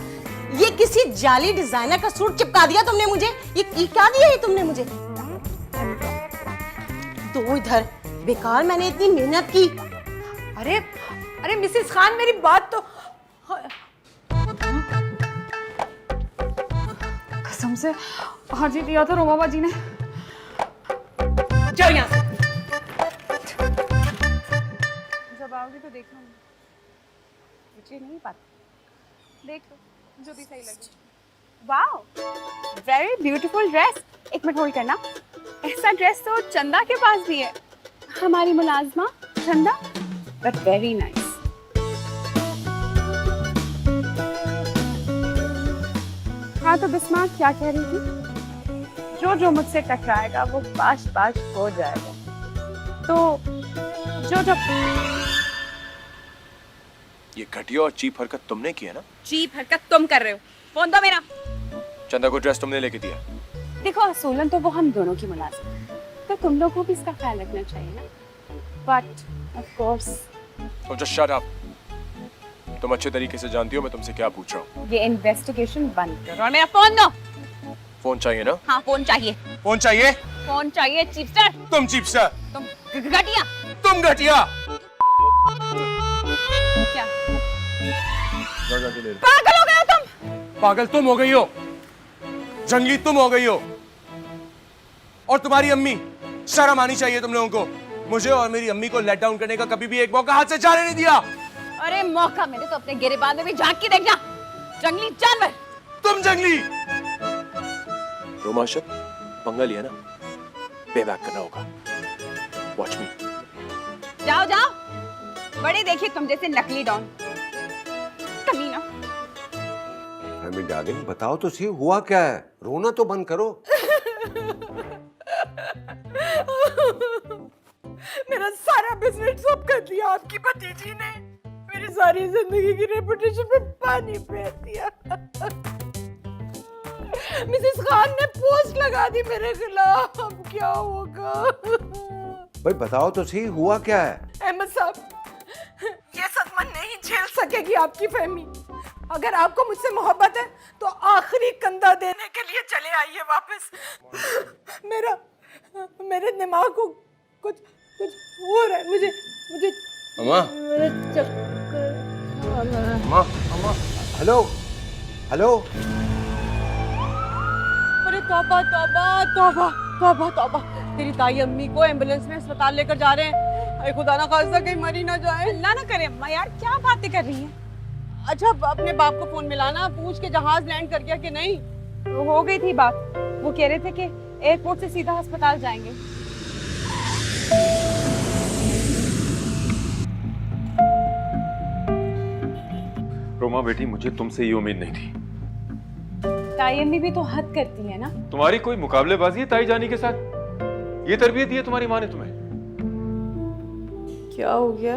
ये किसी जाली डिजाइनर का सूट चिपका दिया तुमने मुझे। ये क्या दिया है तुमने मुझे? तो इधर बेकार मैंने इतनी मेहनत की। अरे मिसेस खान, मेरी बात तो। कसम से आज ही दिया था रोमा बाजी ने। जाओ यहाँ से। जब आओगी तो देखना, मुझे नहीं पता, देख लो जो भी सही लगे। Wow, very beautiful dress. एक मिनट होल्ड करना, ऐसा ड्रेस तो चंदा के पास भी है, हमारी मुलाजमा चंदा, बट वेरी नाइस। हाँ तो बिस्मा क्या कह रही थी? जो मुझसे टकराएगा वो पाश हो जाएगा। तो जो ये घटिया और चीप हरकत तुमने की है ना? चीप हरकत तुम कर रहे हो। फोन दो मेरा। चंदा को ड्रेस तुमने लेके दिया। देखो असूलन तो वो हम दोनों की मुलाजिम है, तो तुम लोगों को भी इसका ख्याल रखना चाहिए ना। But of course Oh, just shut up. तुम अच्छे तरीके से जानती हो मैं तुमसे क्या पूछ रहा हूँ। ये इन्वेस्टिगेशन बंद करो और मेरा फोन दो। फोन चाहिए ना? हाँ फोन चाहिए। फोन चाहिए? फोन चाहिए चीपस्टर। तुम चीपस्टर। तुम घटिया। तुम घटिया। क्या जाके ले लो। पागल हो गए हो तुम? पागल तुम हो गई हो, जंगली तुम हो गई हो, और तुम्हारी अम्मी। शर्म आनी चाहिए तुम लोगों को। मुझे और मेरी अम्मी को लेट डाउन करने का कभी भी एक मौका हाथ से जाने नहीं दिया। अरे मौका मिले तो अपने गिरेबान में भी झांक के देख जा, जंगली जानवर। तुम जंगली। रोमांचक पंगा लिया ना, पे बैक करना होगा। वॉच मी। जाओ जाओ, बड़े देखिए तुम जैसे नकली डॉन। कमीना। फैमी डार्लिंग बताओ तो सही हुआ क्या है, रोना तो बंद करो। मेरा सारा बिजनेस सब कर दिया आपकी भतीजी ने। मेरी सारी जिंदगी की रेपुटेशन पे पानी फेर दिया। मिसेस खान ने पोस्ट लगा दी मेरे खिलाफ। अब क्या होगा? भाई बताओ तो सही हुआ क्या है। अहमद साहब, ये सदमा नहीं झेल सकेगी आपकी फहमी। अगर आपको मुझसे मोहब्बत है तो आखिरी कंधा देने के लिए चले आइए वापस। मेरे दिमाग को कुछ हो रहा है। मुझे अम्मा, चक्कर। अम्मा हेलो हेलो। अरे तौबा तौबा तौबा तौबा तौबा, तेरी ताई अम्मी को एम्बुलेंस में अस्पताल लेकर जा रहे हैं। अरे खुदा ना खास्ता कहीं मरी ना जाए। अल्लाह ना करे अम्मा, यार क्या बातें कर रही हैं? अच्छा अपने बाप को फोन मिलाना, पूछ के जहाज लैंड कर गया कि नहीं। हो गई थी बात, वो कह रहे थे कि एयरपोर्ट से सीधा अस्पताल जाएंगे। रोमा बेटी, मुझे तुमसे ये उम्मीद नहीं थी। ताई अम्मी भी तो हद करती है ना। तुम्हारी कोई मुकाबलेबाजी है ताई जानी के साथ? ये तरबियत दी है तुम्हारी माँ ने तुम्हें? क्या हो गया?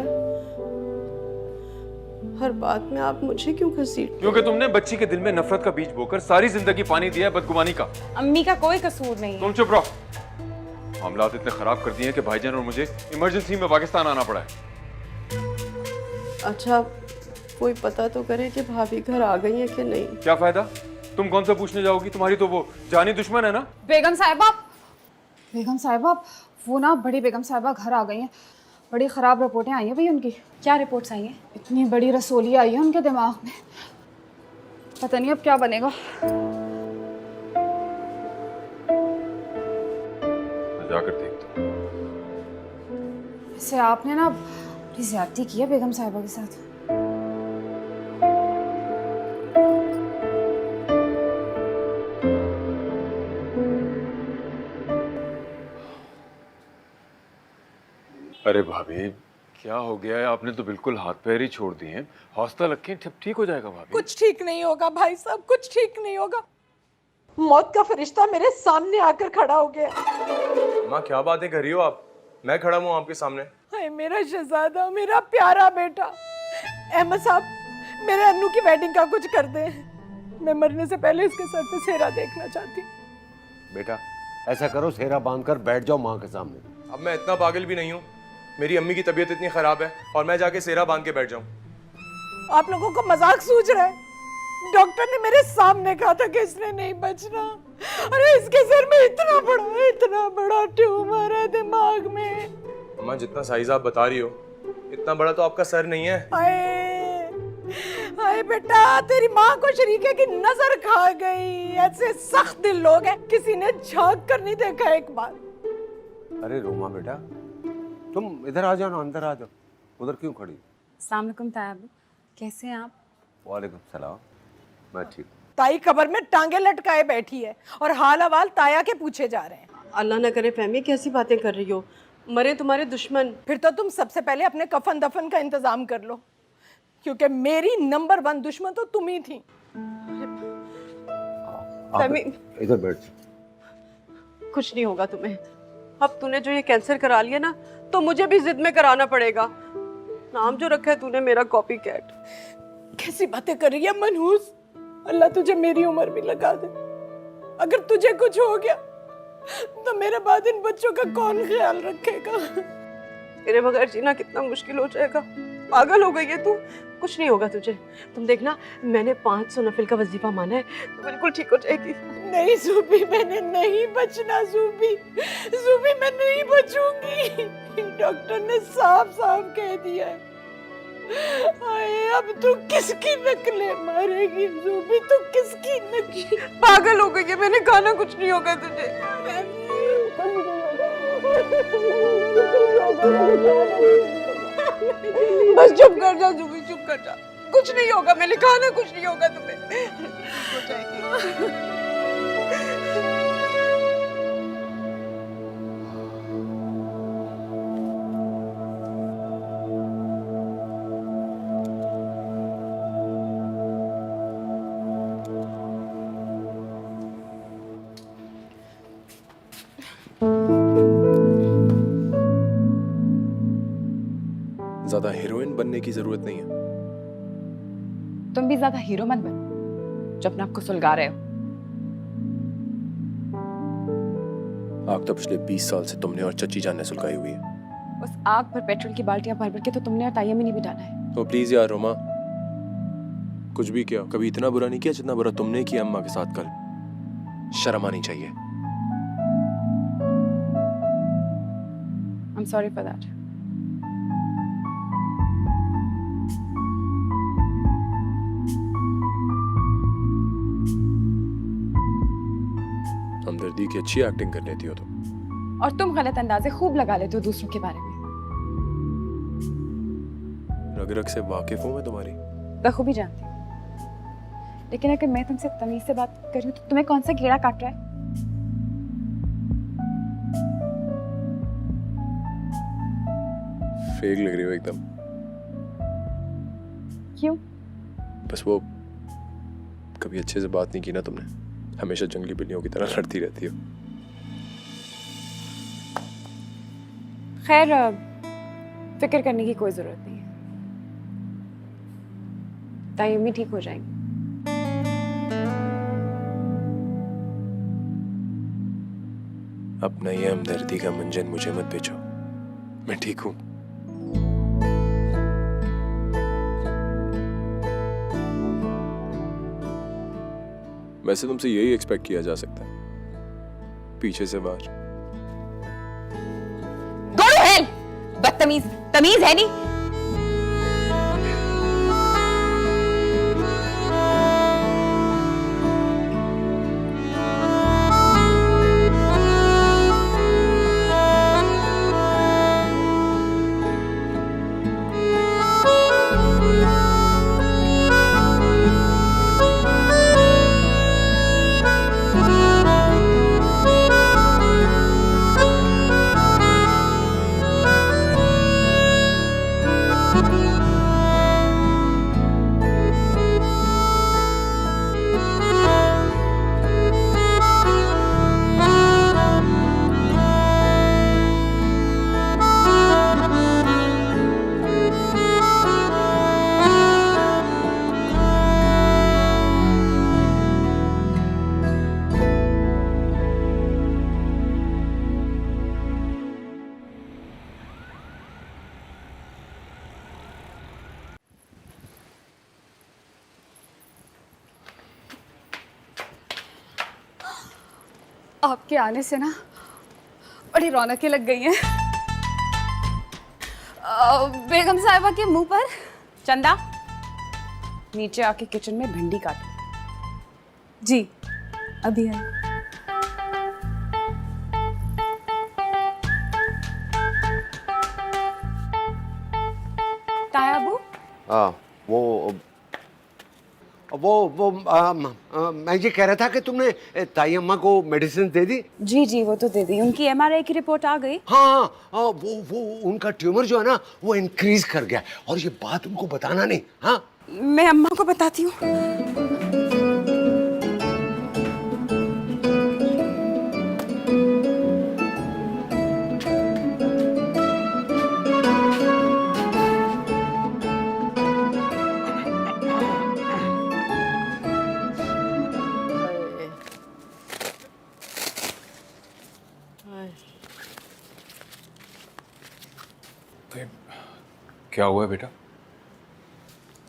हर बात में आप मुझे क्यों घसीटते? क्योंकि तुमने बच्ची के दिल में नफरत का बीज बोकर सारी जिंदगी पानी दिया बदगुमानी का। अम्मी का कोई कसूर नहीं है। तुम चुप रहो। मामलात इतने खराब कर दिए हैं कि भाईजान और मुझे इमरजेंसी में पाकिस्तान आना पड़ा है। अच्छा कोई पता तो करे कि भाभी घर आ गई है कि नहीं। क्या फायदा, तुम कौन सा पूछने जाओगी? तुम्हारी तो वो जानी दुश्मन है ना। बेगम साहिबा वो ना बड़ी बेगम साहिबा घर आ गई हैं। बड़ी ख़राब रिपोर्टें आई हैं भाई उनकी। क्या रिपोर्ट्स आई हैं? इतनी बड़ी रसोली आई है उनके दिमाग में, पता नहीं अब क्या बनेगा। मैं जाकर देखता हूँ। वैसे आपने ना बड़ी ज़्यादती की है बेगम साहिबा के साथ। अरे भाभी क्या हो गया है? आपने तो बिल्कुल हाथ पैर ही छोड़ दिए हैं। हौसला रखें, ठीक हो जाएगा भाभी। कुछ ठीक नहीं होगा भाई साहब, कुछ ठीक नहीं होगा। मौत का फरिश्ता मेरे सामने आकर खड़ा हो गया। माँ क्या बातें कर रही हो आप? मैं खड़ा हूँ आपके सामने। हाय मेरा शहजादा, मेरा प्यारा बेटा। अहमद साहब, मेरे अन्नू की वेडिंग का कुछ कर दे। मैं मरने से पहले इसके सर पे सेहरा देखना चाहती हूँ। बेटा ऐसा करो, सेहरा बांधकर बैठ जाओ माँ के सामने। अब मैं इतना पागल भी नहीं हूँ। मेरी अम्मी की तबीयत इतनी खराब है और मैं जाके सेहरा बांध के बैठ जाऊं? आप लोगों को मजाक सूझ रहा है? डॉक्टर ने मेरे सामने कहा था कि इसने नहीं बचना। अरे इसके सर में इतना बड़ा ट्यूमर है दिमाग में। अम्मा जितना साइज आप बता रही हो इतना बड़ा तो आपका सर नहीं है। हाय बेटा, तेरी माँ को शरीके की नजर खा गई। ऐसे सख्त दिल लोग हैं, किसी ने झांक कर नहीं देखा एक बार। अरे रोमा बेटा तुम इधर आ जाओ ना, अंदर आ जाओ। उधर क्यों खड़ी? अस्सलाम वालेकुम ताया अबू, कैसे हैं आप? वालेकुम सलाम, मैं ठीक। ताई कब्र में टांगे लटकाए बैठी है और हाल हवाल ताया के पूछे जा रहे हैं। अल्लाह ना करे फहमी, कैसी बातें कर रही हो? मरे तुम्हारे दुश्मन। फिर तो तुम सबसे पहले अपने कफन दफन का इंतजाम कर लो, क्योंकि मेरी नंबर 1 दुश्मन तो तुम ही थी। इधर बैठ। कुछ नहीं होगा तुम्हें। अब तूने जो ये कैंसर करा लिया ना, तो मुझे भी जिद में कराना पड़ेगा। नाम जो रखा है तूने मेरा कॉपी कैट। कैसी बातें कर रही है मनहूस? अल्लाह तुझे मेरी उम्र भी लगा दे। अगर तुझे कुछ हो गया तो मेरे बाद इन बच्चों का कौन ख्याल रखेगा? तेरे बगैर जीना कितना मुश्किल हो जाएगा। पागल हो गई है तू। कुछ नहीं होगा तुझे। तुम देखना, मैंने 500 नफिल का वजीफा माना है, तो बिल्कुल ठीक हो जाएगी। नहीं जूबी, मैंने नहीं बचना जूबी, जूबी मैं नहीं बचूंगी। डॉक्टर ने साफ साफ कह दिया है। आए, अब तू किसकी नकलें मारेगी जूबी, तू किसकी नकलें? पागल हो गई है, मैंने कहा ना कुछ नहीं होगा तुझे। बस चुप कर जा जूबी, चुप कर जा, कुछ नहीं होगा, मैंने कहा ना कुछ नहीं होगा तुम्हें। हो जाएगी। ज्यादा हीरोइन बनने की जरूरत नहीं है। तुम भी ज्यादा हीरो मत बनो जो अपने आप को सुलगा रहे हो। आग तो पिछले 20 साल से तुमने और चची जान ने सुलगाई हुई है। उस आग पर पेट्रोल की बाल्टियां भर भर के तो तुमने और तायम ही नहीं बिठाना है। तो प्लीज यार रोमा, कुछ भी किया, कभी इतना बुरा नहीं किया जितना बुरा तुमने किया अम्मा के साथ कल। शर्म आनी चाहिए। I'm sorry for that. हमदर्दी की अच्छी एक्टिंग कर लेती हो तुम। और तुम गलत अंदाजे खूब लगा लेते हो दूसरों के बारे में। रग रग से वाकिफ हूं मैं तुम्हारी। बखूबी जानती हूँ। लेकिन अगर मैं तुमसे तमीज से बात कर रही हूँ तो तुम्हें कौन सा कीड़ा काट रहा है? फेक लग रही हो एकदम। क्यों? बस वो कभी अच्छे से बात नहीं की ना तुमने, हमेशा जंगली बिल्लियों की तरह लड़ती रहती हो। खैर, फिक्र करने की कोई जरूरत नहीं है। तायम्मी ठीक हो जाएंगे। अपना ये हमदर्दी का मंजन मुझे मत बेचो, मैं ठीक हूं। वैसे तुमसे यही एक्सपेक्ट किया जा सकता है, पीछे से वार। Go to hell! बदतमीज, तमीज है नहीं। आपके आने से ना बड़ी रौनकें लग गई हैं। बेगम साहिबा के मुंह पर। चंदा, नीचे आके किचन में भिंडी काटो। जी अभी है। तायाबू, मैं ये कह रहा था कि तुमने ताई अम्मा को मेडिसिन दे दी? जी जी वो तो दे दी। उनकी MRI की रिपोर्ट आ गई। हाँ, वो उनका ट्यूमर जो है ना वो इंक्रीज कर गया, और ये बात उनको बताना नहीं। हाँ, मैं अम्मा को बताती हूँ। क्या हुआ है बेटा?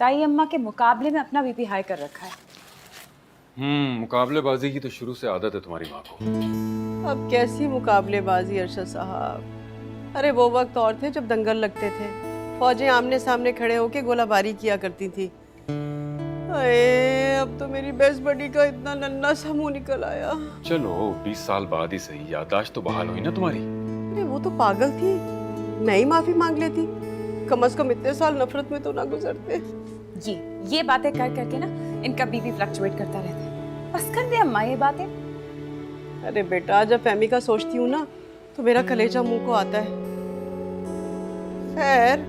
ताई अम्मा के मुकाबले में अपना बीपी हाई कर रखा है। मुकाबलेबाजी की तो शुरू से आदत है तुम्हारी माँ को। अब कैसी मुकाबलेबाजी अरशद साहब, अरे वो वक्त और थे जब दंगल लगते थे, फौजें आमने सामने खड़े होके गोलाबारी किया करती थी। अरे अब तो मेरी बेस्ट बडी का इतना नन्हा सा मुंह निकल आया। चलो 20 साल बाद ही सही, याददाश्त तो बहाल हुई ना तुम्हारी। अरे वो तो पागल थी, मैं ही माफी मांग लेती, कम से कम इतने साल नफरत में तो ना गुजरते। ये बातें कर करके ना इनका बीपी फ्लक्चुएट करता रहता है। बस कर दे अम्मा ये बातें। अरे बेटा, जब फहमी का सोचती हूँ ना तो मेरा कलेजा मुंह को आता है। खैर,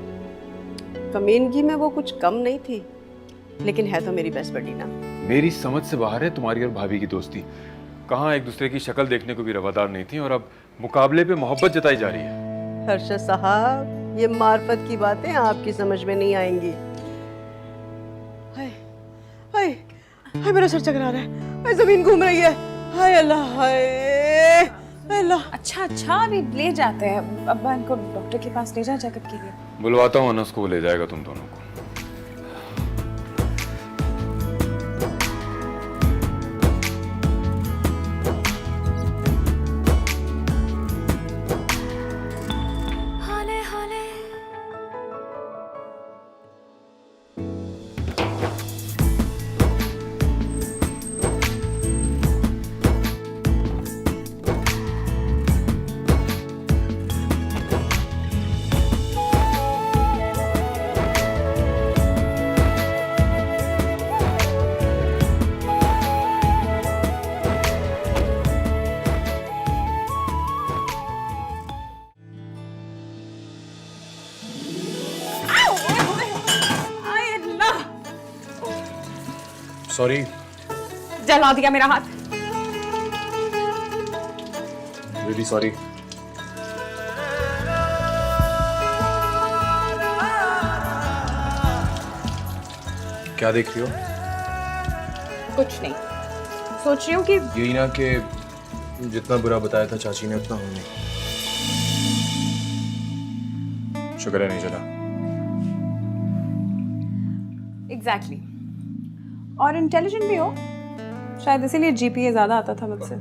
कमीनगी में वो कुछ कम नहीं थी, लेकिन है तो मेरी बेस्ट बडी ना। मेरी समझ से बाहर है तुम्हारी और भाभी की दोस्ती। कहाँ एक दूसरे की शक्ल देखने को भी रवादार नहीं थी और अब मुकाबले पे मोहब्बत जताई जा रही है। अरशद साहब, ये मार्फत की बातें आपकी समझ में नहीं आएंगी। हाय हाय हाय, मेरा सर चकरा रहा है, हाय जमीन घूम रही है, हाय अल्लाह, हाय अल्लाह। अच्छा अभी ले जाते हैं, अब्बा इनको डॉक्टर के पास ले जा चेकअप के लिए। बुलवाता हूँ अनस को, वो ले जाएगा तुम दोनों को। हौले हौले सॉरी। जला दिया मेरा हाथ। Really sorry. क्या देख रही हो? कुछ नहीं, सोच रही हूँ कि यही ना कि जितना बुरा बताया था चाची ने उतना हो नहीं। शुक्र है नहीं चला। एग्जैक्टली। और इंटेलिजेंट भी हो, शायद इसीलिए जीपीए ज्यादा आता था मुझसे।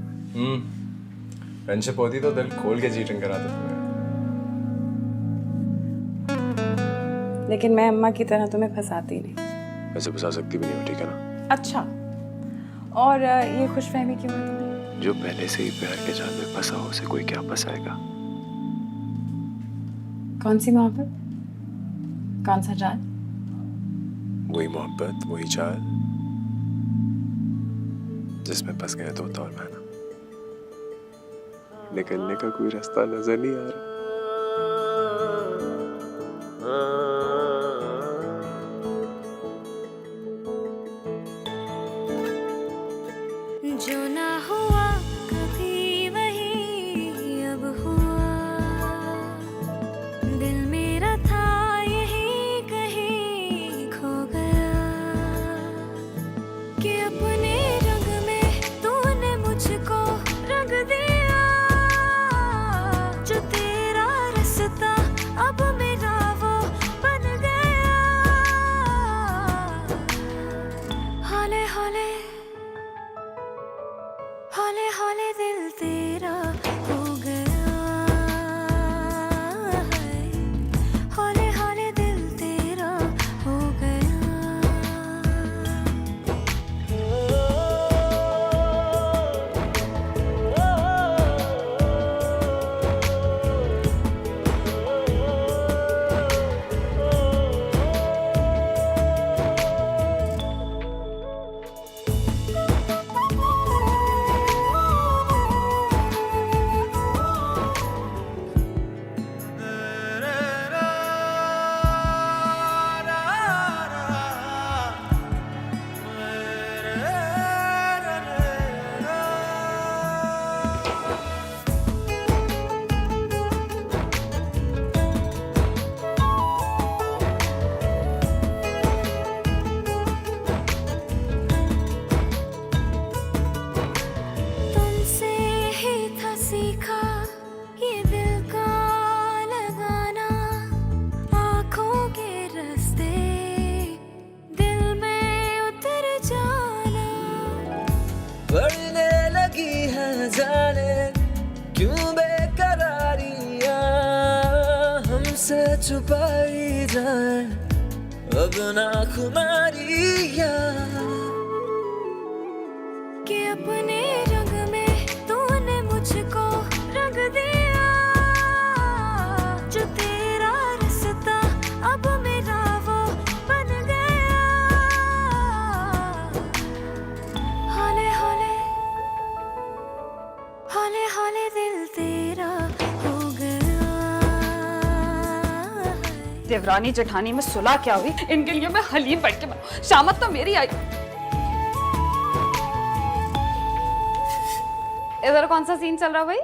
फ्रेंडशिप होती तो दिल खोल के चीटिंग कराता था। लेकिन मैं अम्मा की तरह तुम्हें फंसाती नहीं। वैसे फंसा सकती भी नहीं हो, ठीक है ना? अच्छा, और ये खुशफहमी क्यों है तुम्हें? जो पहले से ही प्यार के जाल में फंसा हो, उसे कोई क्या फंसाएगा? कौन सी मोहब्बत, कौन सा जाल? वही मोहब्बत, वही जाल जिसमें फंस गए तोता और मैना। निकलने का कोई रास्ता नजर नहीं आ रहा। जो ना हुआ कभी वही अब हुआ, दिल मेरा था यही कहीं खो गया, कि अपने रंग में तूने मुझको रंग दिया, जो तेरा से छुपाई जाए अब ना खुमारियाँ कि अपने रंग में तूने मुझको रंग दिया, जो तेरा रास्ता अब मेरा वो बन गया। हौले हौले हौले हौले दिल तेरा हो गया। देवरानी जेठानी में सुलह क्या हुई, इनके लिए मैं हलीम बैठ के बनाऊं। शामत तो मेरी आई। इधर कौन सा सीन चल रहा है भाई?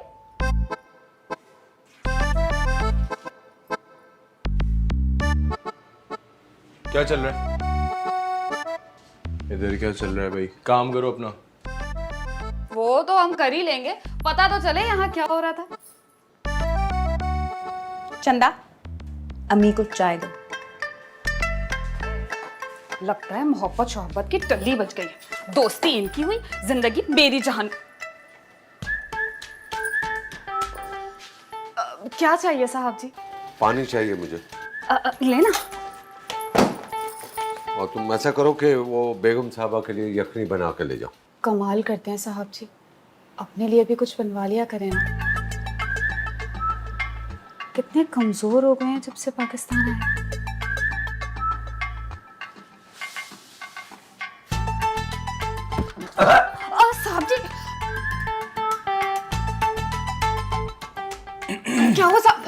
क्या चल रहा है इधर? क्या चल रहा है भाई? काम करो अपना। वो तो हम कर ही लेंगे, पता तो चले यहाँ क्या हो रहा था। चंदा, अम्मी को चाय दो। लगता है मोहब्बत शोहब्बत की टल्ली बज गई है। दोस्ती इनकी हुई, जिंदगी मेरी जहान। क्या चाहिए साहब जी? पानी चाहिए मुझे। लेना। और तुम ऐसा करो कि वो बेगम साहबा के लिए यखनी बना के ले जाओ। कमाल करते हैं साहब जी, अपने लिए भी कुछ बनवा लिया करें ना। कितने कमजोर हो गए हैं जब से पाकिस्तान आए। साहब जी क्या हुआ साहब?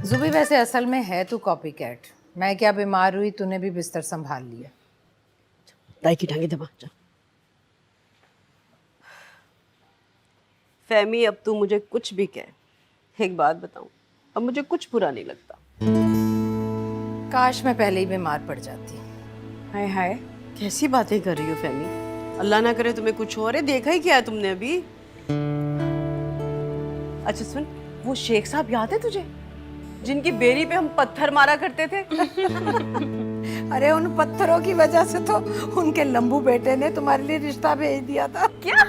जुबी वैसे असल में है तू कॉपी कैट। मैं क्या बीमार हुई, तूने भी बिस्तर संभाल लिया। दाई की टांगे दबा जा। फहमी, अब तू मुझे कुछ भी कह, एक बात बताऊं, अब मुझे कुछ बुरा नहीं लगता। काश मैं पहले ही बीमार पड़ जाती। हाय हाय, कैसी बातें कर रही हो फहमी? अल्लाह ना करे तुम्हें कुछ और है। देखा ही क्या है तुमने अभी? अच्छा सुन, वो शेख साहब याद है तुझे, जिनकी बेरी पे हम पत्थर मारा करते थे? अरे उन पत्थरों की वजह से तो उनके लंबू बेटे ने तुम्हारे लिए रिश्ता भेज दिया था। क्या?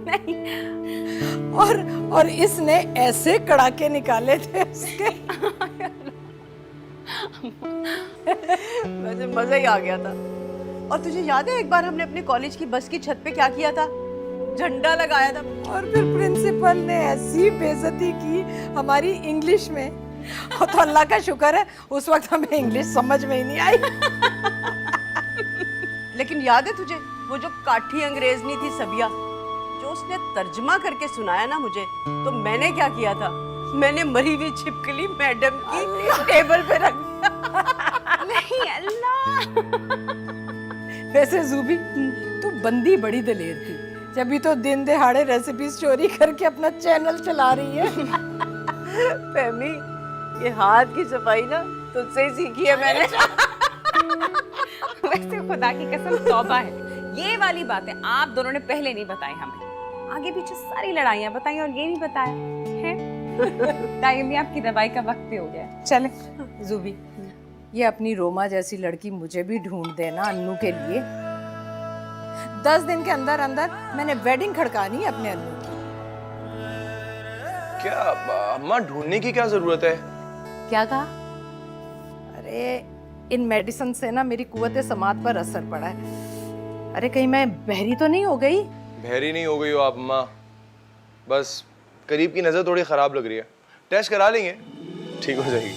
नहीं। और इसने ऐसे कड़ाके निकाले थे उसके। वैसे मजा ही आ गया था। और तुझे याद है एक बार हमने अपने कॉलेज की बस की छत पे क्या किया था? झंडा लगाया था। और फिर प्रिंसिपल ने ऐसी बेइज्जती की हमारी इंग्लिश में। और तो अल्लाह का शुक्र है उस वक्त हमें इंग्लिश समझ में ही नहीं आई। लेकिन याद है तुझे वो जो काठी अंग्रेजनी थी सबिया, जो उसने तर्जमा करके सुनाया ना मुझे, तो मैंने क्या किया था? मैंने मरी हुई छिपकली मैडम की टेबल पे रख दिया। नहीं अल्लाह। वैसे जूबी तू बंदी बड़ी दलेर थी, जब तो दिन दहाड़े रेसिपीज चोरी करके अपना चैनल चला रही है। फहमी, ये हाथ की सफाई ना तुझसे ही सीखी है मैंने। वैसे खुदा की कसम तौबा है, ये वाली बातें आप दोनों ने पहले नहीं बताई हमें। आगे पीछे सारी लड़ाइयाँ बताई और ये नहीं बताया है। टाइम आपकी दवाई का वक्त भी हो गया। चले जूबी, ये अपनी रोमा जैसी लड़की मुझे भी ढूंढ देना अन्नू के लिए। 10 दिन के अंदर अंदर मैंने वेडिंग खड़कानी है अपने अन्नू की। क्या अम्मा, ढूंढने की क्या जरूरत है? क्या कहा? अरे इन मेडिसिन से ना मेरी कुव्वत समात पर असर पड़ा है। अरे कहीं मैं बहरी तो नहीं हो गई? बहरी नहीं हो गई हो आप अम्मा, बस करीब की नजर थोड़ी खराब लग रही है। टेस्ट करा लेंगे, ठीक हो जाएगी।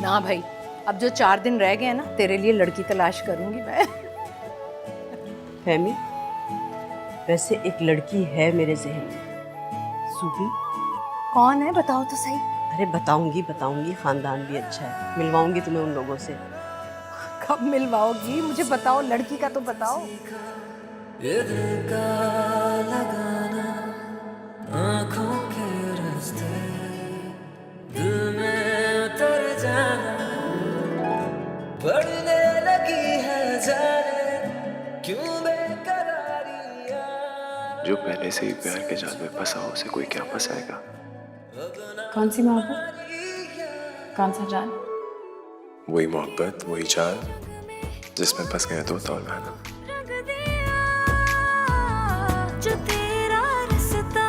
ना भाई, अब जो 4 दिन रह गए हैं ना, तेरे लिए लड़की तलाश करूंगी मैं। फहमी, वैसे एक लड़की है मेरे ज़हन में। सूबी। कौन है बताओ तो सही। अरे बताऊंगी, खानदान भी अच्छा है, मिलवाऊंगी तुम्हें उन लोगों से। कब मिलवाओगी? मुझे बताओ, लड़की का तो बताओ। आँखों के रास्ते दिल में उतर जाना, बढ़ने लगी है जाने क्यों बेकरारियाँ। जो पहले से ही प्यार के जाल में फंसा हो, उसे कोई क्या फंसाएगा? कौन सी मोहब्बत? कौन सा जाल? वही मोहब्बत, वही चाल जिसमें फंस गए दो तौल बहना। जो तेरा रिश्ता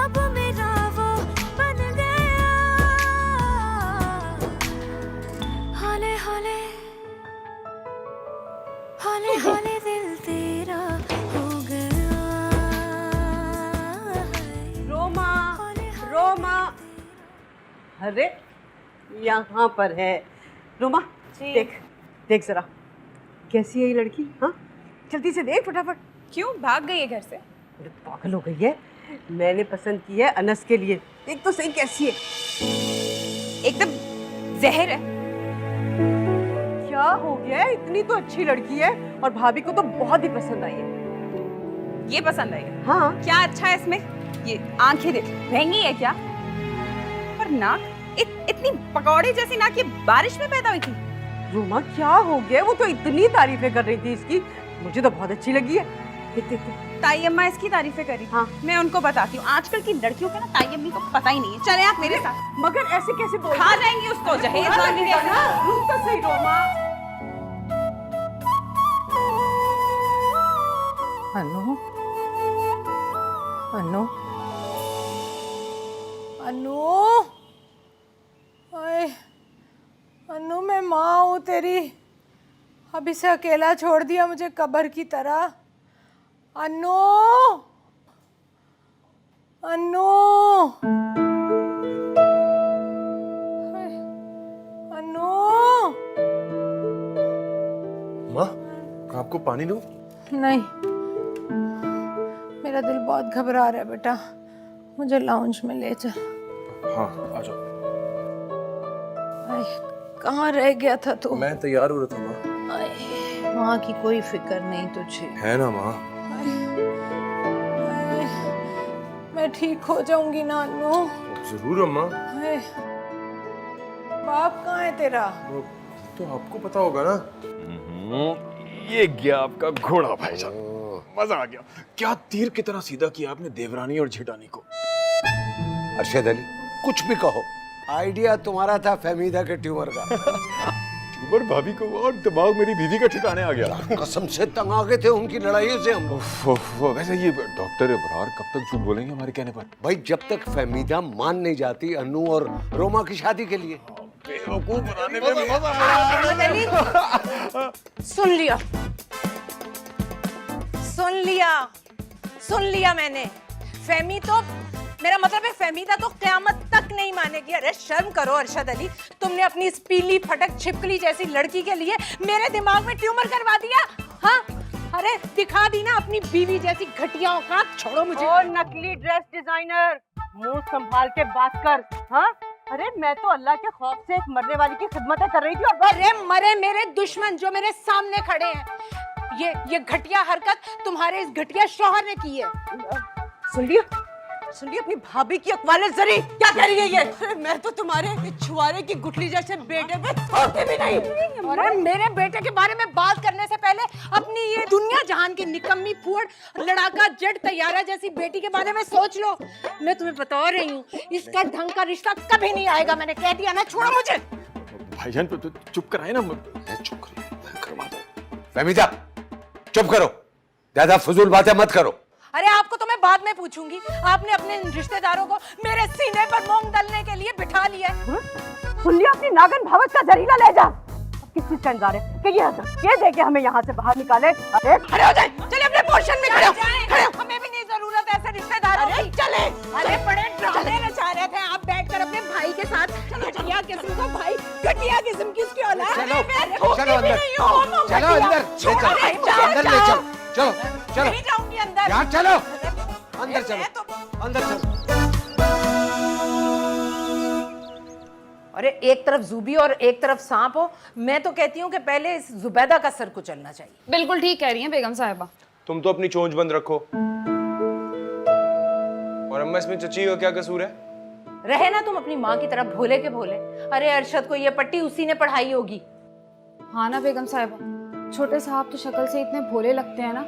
अब मेरा वो बन गया, हौले हौले हौले हौले दिल तेरा हो गया। रोमा, रोमा, अरे यहाँ पर है। रोमा, देख देख जरा, कैसी है ये लड़की? हाँ, जल्दी से देख फटाफट। क्यों भाग गई है घर से? अरे पागल हो गई है। मैंने पसंद की है अनस के लिए। देख तो सही कैसी है। एकदम जहर है। क्या हो गया है? इतनी तो अच्छी लड़की है और भाभी को तो बहुत ही पसंद आई है। ये पसंद आई है? हाँ। क्या अच्छा है इसमें? ये आंखें देख, महंगी है क्या? और नाक इतनी पकौड़े जैसी नाक ये बारिश में पैदा हुई थी। रोमा क्या हो गया? वो तो इतनी तारीफें कर रही थी इसकी, मुझे तो बहुत अच्छी लगी है। देख देख देख। ताई अम्मा इसकी तारीफें करी। हाँ। मैं उनको बताती हूँ। आजकल की लड़कियों के ना ताई अम्मी को पता ही नहीं है। चले आप मेरे साथ। मगर ऐसे कैसे बोल? खा जाएंगी उसको जहेज वाली जैसा। रुक तो सही रोमा। अनु, अनु, अनु, ओए, अनु मैं माँ हूँ तेरी। अब इसे अकेला छोड़ दिया मुझे कब्र की तरह। अनु, अनु, अनु। माँ, आपको पानी दूँ? नहीं, मेरा दिल बहुत घबरा रहा है बेटा, मुझे लाउंज में ले चल। हाँ, आ जाओ। कहाँ रह गया था तू? मैं तैयार हो रहा था माँ। माँ की कोई फिक्र नहीं तुझे। है ना माँ? मैं ठीक हो जाऊंगी ना अनु। जरूर अम्मा। बाप कहाँ है तेरा? तो आपको पता होगा ना। ये गया आपका घोड़ा भाईजान, मजा आ गया। क्या तीर की तरह सीधा किया आपने देवरानी और झिटानी को। अरशद अली, कुछ भी कहो, आइडिया तुम्हारा था फहमीदा के ट्यूमर का। ट्यूमर भाभी को और दिमाग मेरी बीवी का ठिकाने आ गया। कसम से तंग आ गए थे उनकी लड़ाइयों से हम। वैसे ये डॉक्टर इब्रार कब तक झूठ बोलेंगे हमारे कहने पर? भाई जब तक फहमीदा मान नहीं जाती अनु और रोमा की शादी के लिए। बेवकूफ बनाने में मजा आ। सुन लिया, सुन लिया, सुन लिया मैंने। फहमी तो, मेरा मतलब है फहमीदा तो क़यामत तक नहीं मानेगी। अरे शर्म करो अरशद अली, तुमने अपनी इस पीली फटक छिपकली जैसी लड़की के लिए मेरे दिमाग में ट्यूमर करवा दिया। हाँ, अरे दिखा दी ना अपनी बीवी जैसी घटिया औकात। छोड़ो मुझे। और नकली ड्रेस डिजाइनर, मुंह संभाल के बात कर। हाँ, अरे मैं तो अल्लाह के खौफ से एक मरने वाली की खिदमतें कर रही थी। और अरे मरे मेरे दुश्मन जो मेरे सामने खड़े हैं। ये घटिया हरकत तुम्हारे इस घटिया शौहर ने की है। सुन लिया, सुन लिया अपनी भाभी की अकवाले जरी क्या कह रही है ये? मैं तो तुम्हारे छुआरे की गुठली जैसे बेटे पे छोड़ती भी नहीं। अरे मेरे बेटे के बारे में बात करने से पहले अपनी ये दुनिया जहान की निकम्मी फूड लड़ाका जेट तैयारा जैसी बेटी के बारे में सोच लो। मैं तुम्हें बता रही हूँ, इसका ढंग का रिश्ता कभी नहीं आएगा। मैंने कह दिया ना, छोड़ो मुझे। भाईजान तो चुप कराए ना। चुप करवा दो। फहमीदा चुप करो, ज्यादा फजूल बातें मत करो। अरे आपको तो मैं बाद में पूछूंगी। आपने अपने रिश्तेदारों को मेरे सीने पर मूंग दलने के लिए बिठा लिया है। सुन लिया अपनी नागन भावत का जहरीला लहजा। किस चीज का इंतजार है कि ये देके हमें यहाँ से बाहर निकाले? अरे खड़े हो जाए, चले अपने पोर्शन में खड़े हो। हमें भी नहीं जरूरत है ऐसे रिश्तेदारों की। चले, अरे बड़े ड्रामे नचा रहे थे आप बैठकर अपने भाई के साथ। घटिया किस्म का भाई, घटिया किस्म की उसकी औलाद। चलो अंदर, चलो अंदर, अंदर ले चलो, चलो चलो। नहीं जाऊंगी अंदर। यार चलो अंदर, चलो अंदर चलो। अरे एक तरफ जूबी और एक तरफ सांप हो। मैं तो कहती हूँ कि पहले इस जुबैदा का सर कुचलना चाहिए। बिल्कुल ठीक कह रही हैं बेगम साहिबा। तुम तो अपनी चोंच बंद रखो। और अम्मा इसमें चची का क्या कसूर है? रहे ना तुम अपनी माँ की तरफ भोले के भोले। अरे अरशद को ये पट्टी उसी ने पढ़ाई होगी। हाँ ना बेगम साहिबा, छोटे साहब तो शक्ल से इतने भोले लगते हैं ना।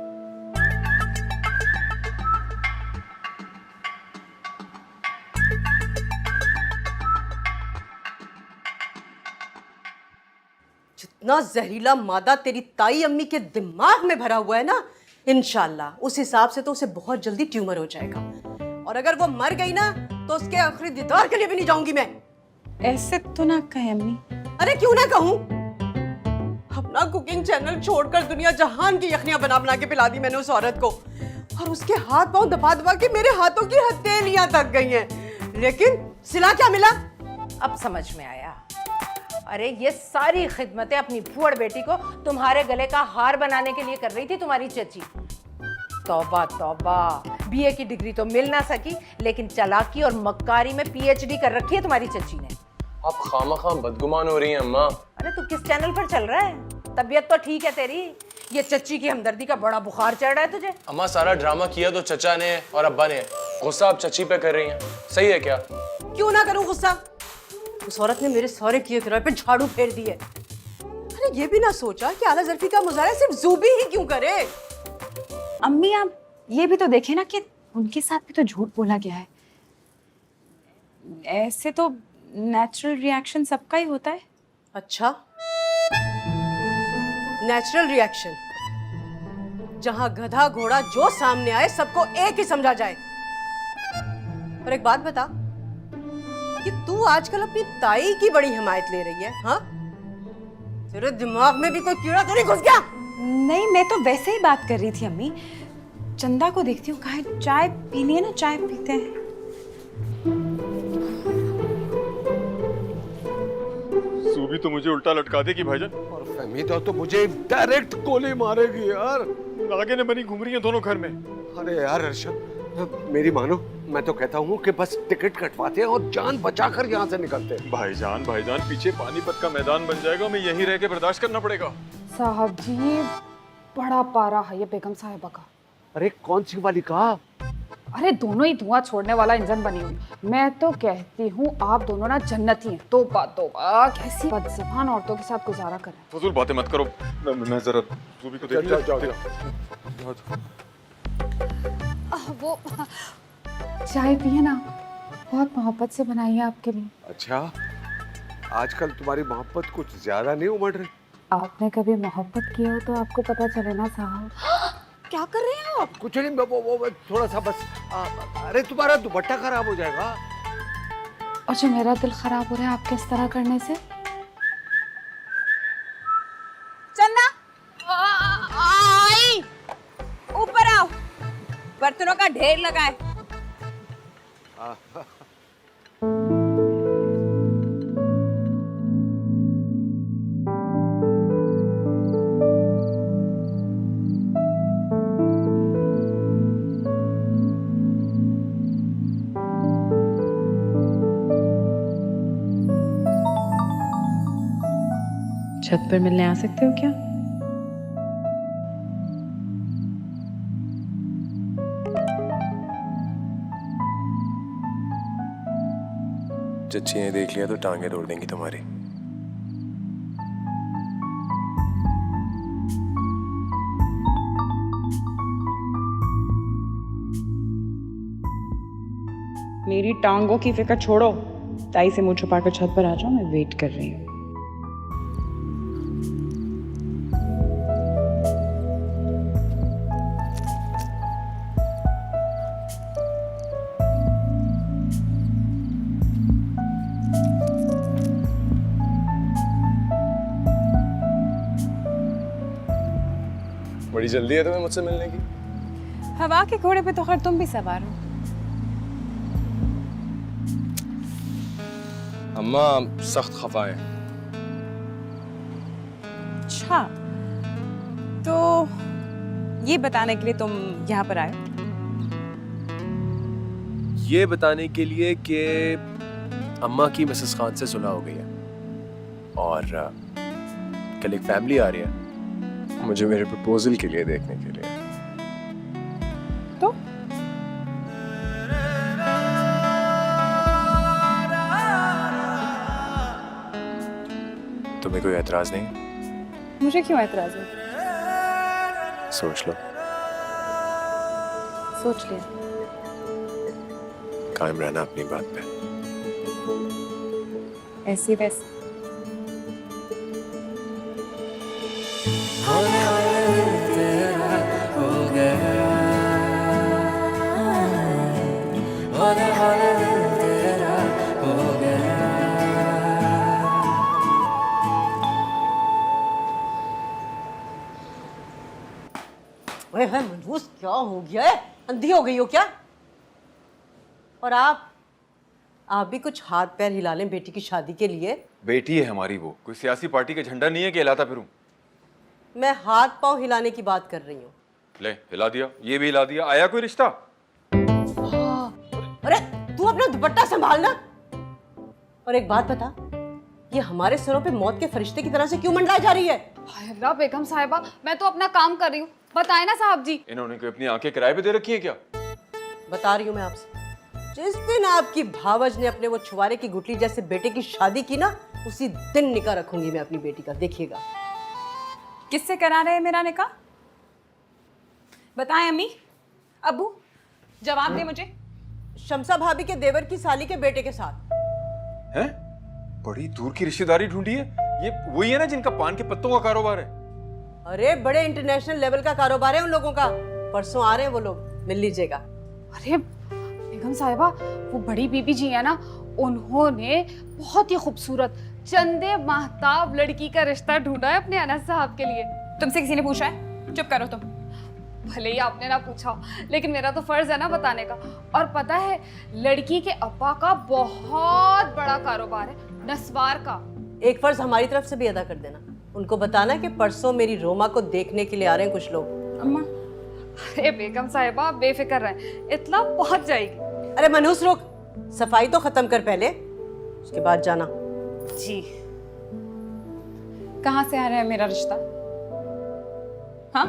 जितना जहरीला मादा तेरी ताई अम्मी के दिमाग में भरा हुआ है ना, इंशाल्लाह उस हिसाब से तो उसे बहुत जल्दी ट्यूमर हो जाएगा। और अगर वो मर गई ना तो उसके आखिरी दीदार के लिए भी नहीं जाऊंगी मैं। ऐसे तो ना कहे अम्मी। अरे क्यों ना कहूं? अपना कुकिंग चैनल छोड़कर दुनिया जहान की यखनियां बना बना के पिला दी मैंने उस औरत को, और उसके हाथ पांव दबा दबा के मेरे हाथों की हथेलियां थक गई हैं। लेकिन सिला क्या मिला? अब समझ में आया। अरे ये सारी खिदमतें अपनी भूड़ बेटी को तुम्हारे गले का हार बनाने के लिए कर रही थी तुम्हारी चची। तौबा तौबा, बीए की डिग्री तो मिल ना सकी, लेकिन चालाकी और मक्कारी में पीएचडी कर रखी है तुम्हारी चची ने। आप खामखा बदगुमान हो रही हैं अम्मा। अरे तू किस चैनल पर चल रहा है? तबीयत तो ठीक है तेरी, ये चच्ची की हमदर्दी का बड़ा बुखार चढ़ रहा है तुझे। अम्मा सारा ड्रामा किया तो चचा ने और अब्बा ने, गुस्सा आप चची पे कर रही हैं, सही है क्या? क्यों ना करूं गुस्सा? उस औरत ने मेरे सारे किए कराए पे झाड़ू फेर दिए। अरे ये भी ना सोचा कि आला ज़र्फी का मुजाहरा सिर्फ ज़ूबी ही क्यों करे। अम्मी आप ये भी तो देखें ना कि उनके साथ भी तो झूठ बोला गया है। ऐसे तो नेचुरल रिएक्शन सबका ही होता है। अच्छा, नेचुरल रिएक्शन, जहां गधा घोड़ा जो सामने आए सबको एक ही समझा जाए। और एक बात बता कि तू आजकल अपनी ताई की बड़ी हिमायत ले रही है, हाँ? तेरे दिमाग में भी कोई कीड़ा तो नहीं घुस गया? नहीं, मैं तो वैसे ही बात कर रही थी अम्मी। चंदा को देखती हूँ, कहा चाय पीनी है ना, चाय पीते हैं। सूबी तो मुझे उल्टा लटका देगी भाईजान। और फहमीदा तो मुझे डायरेक्ट गोली मारेगी यार। आगे ने बनी घूम रही है दोनों घर में। अरे यार अर्शद, मेरी मानो, मैं तो कहता हूँ कि बस टिकट कटवाते हैं और जान बचाकर यहाँ से निकलते हैं। भाईजान पीछे पानीपत का मैदान बन जाएगा, हमें यहीं रह के बर्दाश्त करना पड़ेगा। साहब जी ये बड़ा पारा है ये बेगम साहिबा का। अरे कौन सी वाली कहा? अरे दोनों ही धुआं छोड़ने वाला इंजन बनी हुई। मैं तो कहती हूँ आप दोनों ना जन्नती हैं। तौबा तौबा, कैसी बदज़बान औरतों के साथ गुजारा करें। फजूल बातें मत करो, मैं जरा सूबी को देख जाओ। वो चाय पिए ना, बहुत मोहब्बत से बनाई है आपके लिए। अच्छा, आजकल तुम्हारी मोहब्बत कुछ ज्यादा नहीं उमड़ रही? आपने कभी मोहब्बत की हो तो आपको पता चले ना साहब। क्या कर रहे हैं आप? कुछ नहीं, वो थोड़ा सा बस अरे तुम्हारा दुपट्टा खराब हो जाएगा। और जो मेरा दिल खराब हो रहा है आपके इस तरह करने से। चंदा आई, ऊपर आओ, बर्तनों का ढेर लगा है। छत पर मिलने आ सकते हो क्या? चच्ची ने देख लिया तो टांगे तोड़ देंगी तुम्हारी। मेरी टांगों की फिक्र छोड़ो, ताई से मुंह छुपा कर छत पर आ जाओ, मैं वेट कर रही हूँ। बड़ी जल्दी है तुम्हें मुझसे मिलने की? हवा के घोड़े पे तो खैर तुम भी सवार हो। अम्मा सख्त खफा है। अच्छा, तो ये बताने के लिए तुम यहाँ पर आए? ये बताने के लिए कि अम्मा की मिसेस खान से सुलह हो गई है और कल एक फैमिली आ रही है मुझे मेरे प्रपोजल के लिए देखने के लिए। तो तुम्हें कोई एतराज नहीं? मुझे क्यों एतराज है? सोच लो। सोच लिया। कायम रहना अपनी बात पे। ऐसी वैसे होने वाला दिल तेरा हो गया, होने वाला दिल तेरा हो गया। ओए है मनहूस, क्या हो गया है? अंधी हो गई हो क्या? और आप भी कुछ हाथ पैर हिला लें बेटी की शादी के लिए। बेटी है हमारी, वो कोई सियासी पार्टी का झंडा नहीं है कि हिलाता फिरूं। मैं हाथ पांव हिलाने की बात कर रही हूँ। ले हिला दिया, ये भी हिला दिया। आया कोई रिश्ता? अरे तू अपना दुपट्टा संभालना। और एक बात बता, ये हमारे सरों पे मौत के फरिश्ते की तरह से क्यों मंडराई जा रही है? हाय अल्लाह बेगम साहिबा, मैं तो अपना काम कर रही हूँ, बताए ना साहब जी। इन्होंने कोई अपनी आंखें किराए पे दे रखी है क्या? बता रही हूँ मैं आपसे, जिस दिन आपकी भावज ने अपने वो छुआरे की गुटली जैसे बेटे की शादी की ना, उसी दिन निकाह रखूंगी मैं अपनी बेटी का, देखिएगा। किससे करा रहे हैं मेरा निकाह? बताएं अम्मी, अब्बू, जवाब दे मुझे। शमसा भाभी के देवर की साली के बेटे के साथ। हैं? बड़ी दूर की रिश्तेदारी ढूंढी है। ये वही है ना जिनका पान के पत्तों का कारोबार है? अरे बड़े इंटरनेशनल लेवल का कारोबार है उन लोगों का। परसों आ रहे हैं वो लोग, मिल लीजिएगा। अरे बेगम साहिबा, वो बड़ी बीबी जी है ना, उन्होंने बहुत ही खूबसूरत चंदे महताब लड़की का रिश्ता ढूंढा है अपने अनस साहब के लिए। तुमसे किसी ने पूछा है? चुप करो तुम। भले ही आपने ना पूछा, लेकिन मेरा तो फर्ज है ना बताने का। और पता है, लड़की के अब्बा का बहुत बड़ा कारोबार है, नस्वार का। एक फर्ज हमारी तरफ से भी अदा कर देना, उनको बताना कि परसों मेरी रोमा को देखने के लिए आ रहे हैं कुछ लोग। अम्मा, अरे बेगम साहिबा बेफिक्र रहे, इतना पहुंच जाएगी। अरे मनहूस रुक, सफाई तो खत्म कर पहले, उसके बाद जाना। जी। कहाँ से आ रहा है मेरा रिश्ता? हाँ?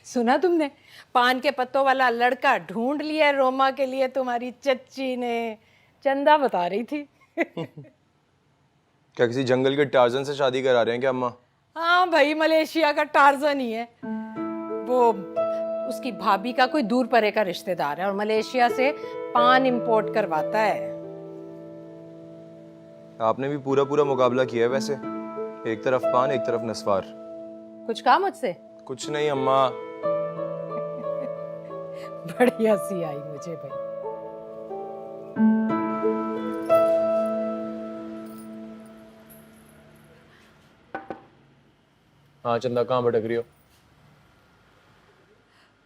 सुना तुमने? पान के पत्तों वाला लड़का ढूंढ लिया रोमा के लिए तुम्हारी चच्ची ने, चंदा बता रही थी। क्या किसी जंगल के टार्जन से शादी करा रहे हैं क्या अम्मा? हाँ भाई, मलेशिया का टार्जन ही है वो। उसकी भाभी का कोई दूर परे का रिश्तेदार है और मलेशिया से पान इंपोर्ट करवाता है। आपने भी पूरा पूरा मुकाबला किया है वैसे, एक तरफ पान एक तरफ नस्वार। कुछ कहा मुझसे? कुछ नहीं अम्मा। बड़ी हंसी आई मुझे भाई। हाँ चंदा, कहाँ भटक रही हो?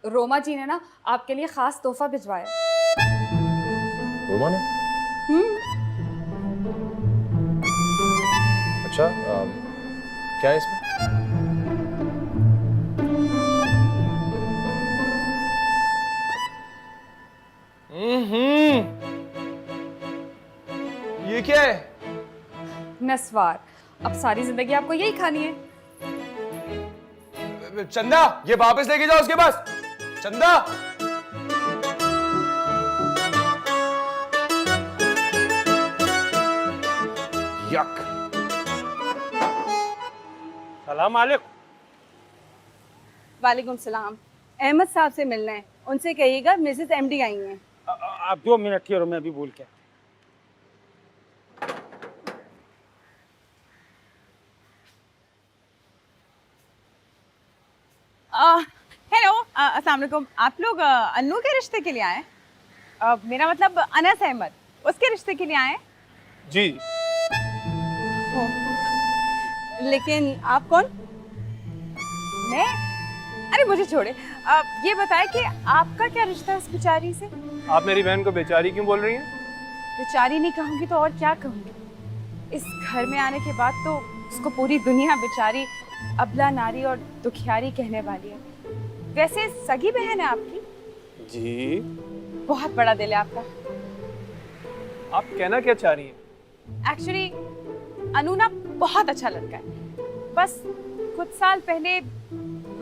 रोमा जी ने ना आपके लिए खास तोहफा भिजवाया। रोमा ने? अच्छा, क्या है इसमें? ये क्या है? नस्वार। अब सारी जिंदगी आपको यही खानी है। चंदा, ये वापस लेके जाओ उसके पास। चंदा, यक। सलाम अलैकुम। वालेकुम सलाम। अहमद साहब से मिलना है, उनसे कहिएगा मिसेस एमडी आई हैं। आप 2 मिनट ठहरो, मैं अभी बोल के। हेलो, अस्सलाम वालेकुम। आप लोग अन्नू के रिश्ते के लिए आए? मेरा मतलब अनस अहमद, उसके रिश्ते के लिए आए? जी। लेकिन आप कौन? मैं? अरे मुझे छोड़े। ये बताएं कि आपका क्या रिश्ता है उस बेचारी से? आप मेरी बहन को बेचारी क्यों बोल रही हैं? बेचारी नहीं कहूँगी तो और क्या कहूँगी। इस घर में आने के बाद तो उसको पूरी दुनिया बेचारी, अबला नारी और दुखियारी कहने वाली है। वैसे सगी बहन है आपकी? जी। बहुत बड़ा दिल है आपका। आप कहना क्या चाह रही हैं? एक्चुअली अनु ना बहुत अच्छा लड़का है। बस कुछ साल पहले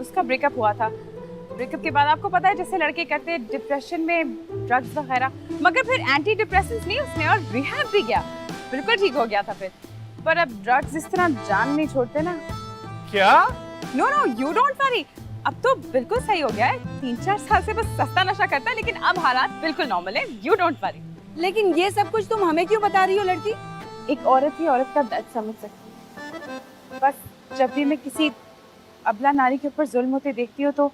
उसका ब्रेकअप हुआ था। ब्रेकअप के बाद आपको पता है जैसे लड़के करते हैं, डिप्रेशन में ड्रग्स वगैरह, मगर फिर एंटी डिप्रेसेंट्स लिए उसने और रिहैब भी गया, बिल्कुल ठीक हो गया था फिर। पर अब ड्रग्स इस तरह जान नहीं छोड़ते ना। क्या? No no, you don't worry, अब तो बिल्कुल सही हो गया है। 3-4 साल से बस सस्ता नशा करता है, लेकिन अब हालात बिल्कुल नॉर्मल है। You don't worry. लेकिन ये सब कुछ तुम हमें क्यों बता रही हो लड़की? एक औरत ही औरत का दर्द समझ सकती है। बस जब भी मैं किसी अबला नारी के ऊपर जुल्म होते देखती हूँ तो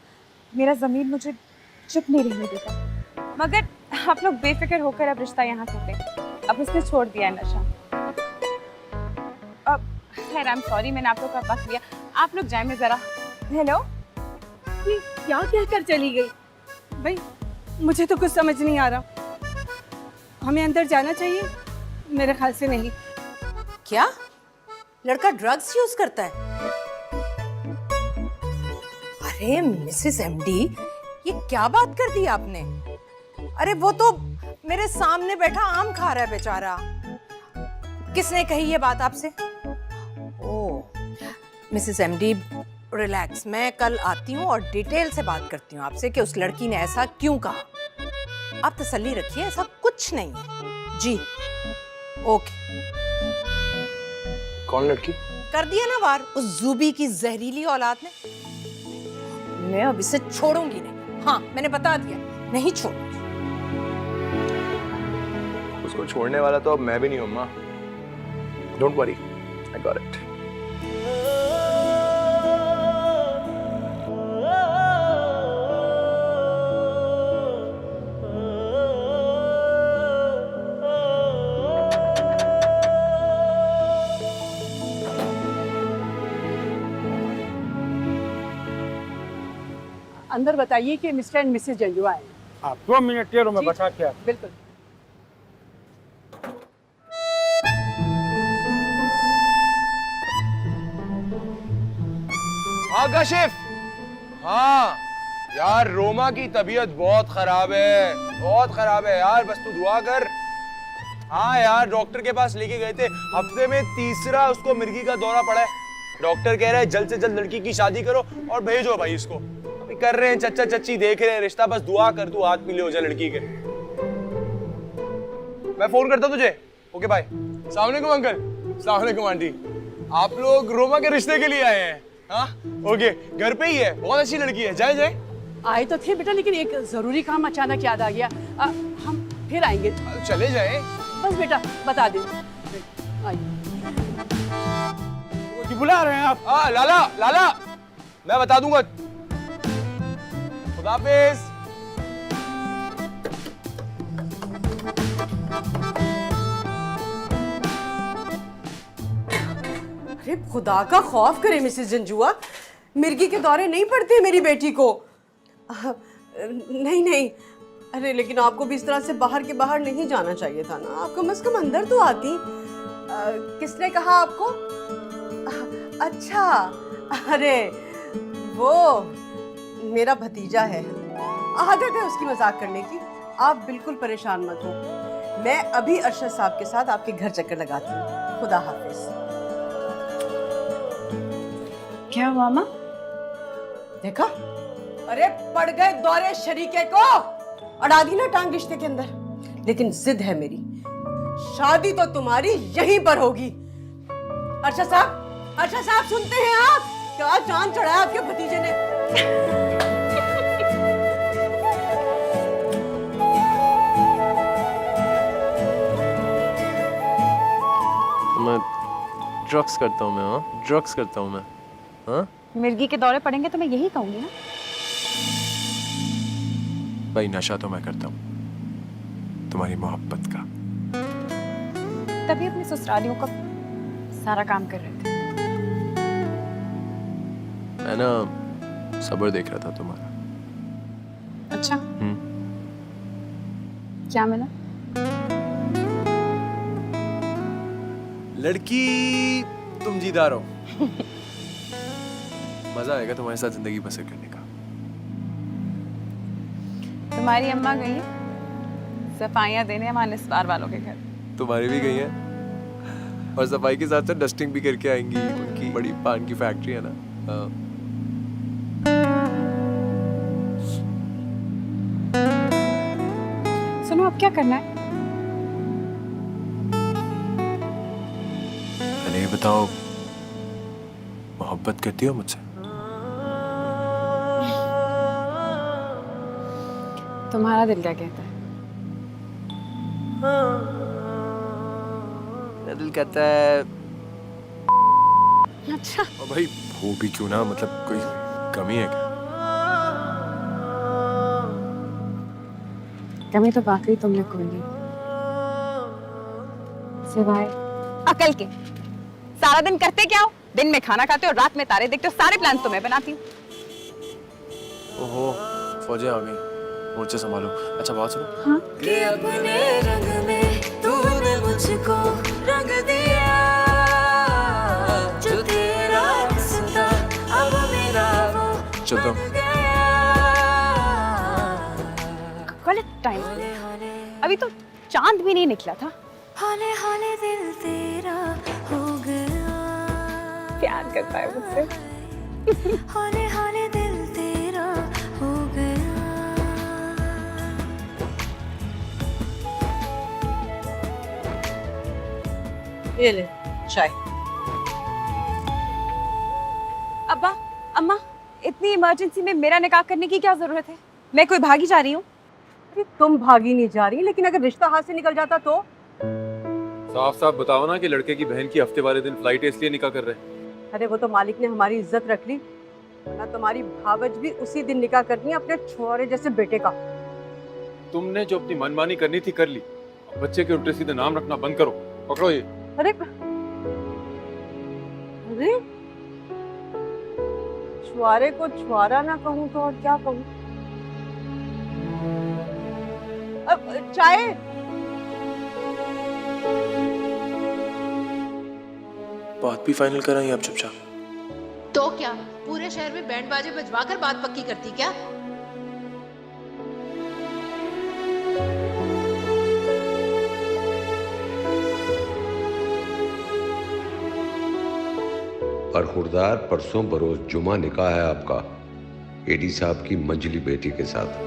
मेरा ज़मीर मुझे चुप नहीं रहने देता। मगर आप लोग बेफिक्र होकर अब रिश्ता यहाँ कर लें। अब उसने छोड़ दिया है नशा। अब खैर आई एम सॉरी, मैंने आप लोग का वक्त लिया। आप लोग जाए, मैं ज़रा। हेलो, ये क्या कहकर चली गई? भाई मुझे तो कुछ समझ नहीं आ रहा। हमें अंदर जाना चाहिए? मेरे ख्याल से नहीं। क्या लड़का ड्रग्स यूज करता है? अरे मिसेस एमडी, ये क्या बात कर दी आपने? अरे वो तो मेरे सामने बैठा आम खा रहा है बेचारा। किसने कही ये बात आपसे? ओह मिसेस एमडी रिलैक्स, मैं कल आती हूँ और डिटेल से बात करती हूँ आपसे कि उस लड़की ने ऐसा क्यों कहा। आप तसल्ली रखिए, ऐसा कुछ नहीं है जी। ओके। कौन लड़की? कर दिया ना वार उस जूबी की जहरीली औलाद ने। मैं अब इसे छोड़ूंगी नहीं। हाँ मैंने बता दिया, नहीं छोड़ूंगी। उसको छोड़ने वाला तो अब मैं भी नहीं हूँ माँ। Don't worry, I got it. अंदर बताइए कि मिस्टर एंड मिसेस जंजुआ है। आप 2 मिनट के रूम में बैठा के बिल्कुल। हाँ काशिफ, हाँ यार रोमा की तबीयत बहुत खराब है, बहुत खराब है यार, बस तू दुआ कर। हाँ यार डॉक्टर के पास लेके गए थे, हफ्ते में 3रा उसको मिर्गी का दौरा पड़ा है। डॉक्टर कह रहा है जल्द से जल्द लड़की की शादी करो और भेजो भाई इसको। अभी कर रहे हैं, चच्चा चच्ची देख रहे हैं रिश्ता, बस दुआ कर तू हाथ पीले हो जाए लड़की के। मैं फोन करता तुझे। Okay bye. अस्सलाम वालेकुम अंकल। अस्सलाम वालेकुम आंटी। आप लोग रोमा के रिश्ते के लिए आए हैं? हाँ ओके, घर पे ही है, बहुत अच्छी लड़की है। जाए जाए। आए तो थे बेटा, लेकिन एक जरूरी काम अचानक याद आ गया। हम फिर आएंगे। चले जाए बस बेटा बता दे। बुला रहे हैं आप? हाँ लाला लाला, मैं बता दूंगा। खुदा हाफिज। अरे खुदा का खौफ करे मिसेस जंजुआ, मिर्गी के दौरे नहीं पड़ते मेरी बेटी को। नहीं नहीं, अरे लेकिन आपको भी इस तरह से बाहर के बाहर नहीं जाना चाहिए था ना, आप कम से कम अंदर तो आती। किसने कहा आपको? अच्छा, अरे वो मेरा भतीजा है, आदत है उसकी मजाक करने की। आप बिल्कुल परेशान मत हो, मैं अभी अरशद साहब के साथ आपके घर चक्कर लगाती हूँ। खुदा हाफिज। क्या हुआ माँ? देखा, अरे पड़ गए दौरे शरीके को, अड़ा दी ना टांग रिश्ते के अंदर। लेकिन जिद है मेरी, शादी तो तुम्हारी यहीं पर होगी। अरशद साहब सुनते हैं आप? क्या चांद चढ़ाया आपके भतीजे ने। मैं ड्रग्स करता हूँ, मैं हाँ ड्रग्स करता हूँ मैं। हाँ मिर्गी के दौरे पड़ेंगे तो मैं यही कहूंगी ना। भाई नशा तो मैं करता हूँ तुम्हारी मोहब्बत का। तभी अपने ससुरालियों का सारा काम कर रहे थे। मैं ना सब्र देख रहा था तुम्हारा। अच्छा क्या मिला? लड़की तुम जीदार हो। मजा आएगा तुम्हारे साथ जिंदगी बसर करने का। तुम्हारी अम्मा गई है सफाइयाँ देने हमारे निस्वार वालों के घर। तुम्हारी भी गई है, और सफाई के साथ साथ डस्टिंग भी करके आएंगी। उनकी बड़ी पान की फैक्ट्री है ना। हाँ। सुनो अब क्या करना है? पहले ये बताओ, मोहब्बत करती हो मुझसे? तुम्हारा दिल क्या कहता है? मेरा दिल कहता है अच्छा और भाई वो भी क्यों ना, मतलब कोई कमी है क्या? कमी तो वाकई तुमने कोई नहीं, सिवाय अकल के। सारा दिन करते क्या हो? दिन में खाना खाते हो, रात में तारे देखते हो, सारे प्लान तो मैं बनाती हूँ। ओहो, फौजी आ गई, मोर्चे संभालो। अच्छा बात सुनो। हाँ? कि अपने रंग में तूने मुझको रंग दिया, जो तेरा रिश्ता अब मेरा वो चलता हूँ। गलत टाइम, अभी तो चांद भी नहीं निकला था। हाले हाले दिल तेरा हो गया, प्यार करता है मुझसे। हाले हाले दिल तेरा हो गया। ये ले चाय। अब्बा, अम्मा, इतनी इमरजेंसी में मेरा निकाह करने की क्या जरूरत है? मैं कोई भागी जा रही हूँ? अरे तुम भागी नहीं जा रही, लेकिन अगर रिश्ता हाथ से निकल जाता तो? साफ साफ बताओ ना कि लड़के की बहन की हफ्ते वाले दिन फ्लाइट है इसलिए निकाह कर रहे हैं। अरे वो तो मालिक ने हमारी इज्जत रख ली, वरना तुम्हारी भावज भी उसी दिन निकाह करनी है अपने छोरे जैसे बेटे का। तुमने जो अपनी मनमानी करनी थी कर ली, अब बच्चे के उल्टे सीधे नाम रखना बंद करो। पकड़ो ये। अरे अरे छुआरे को छुआरा ना कहूँ तो और क्या कहूँ? अब चाय। बात भी फाइनल कराई आप चुपचाप। तो क्या पूरे शहर में बैंड बाजे बजवा कर बात पक्की करती क्या? और खुरदार परसों बरोज जुमा निकाह है आपका एडी साहब की मंजली बेटी के साथ।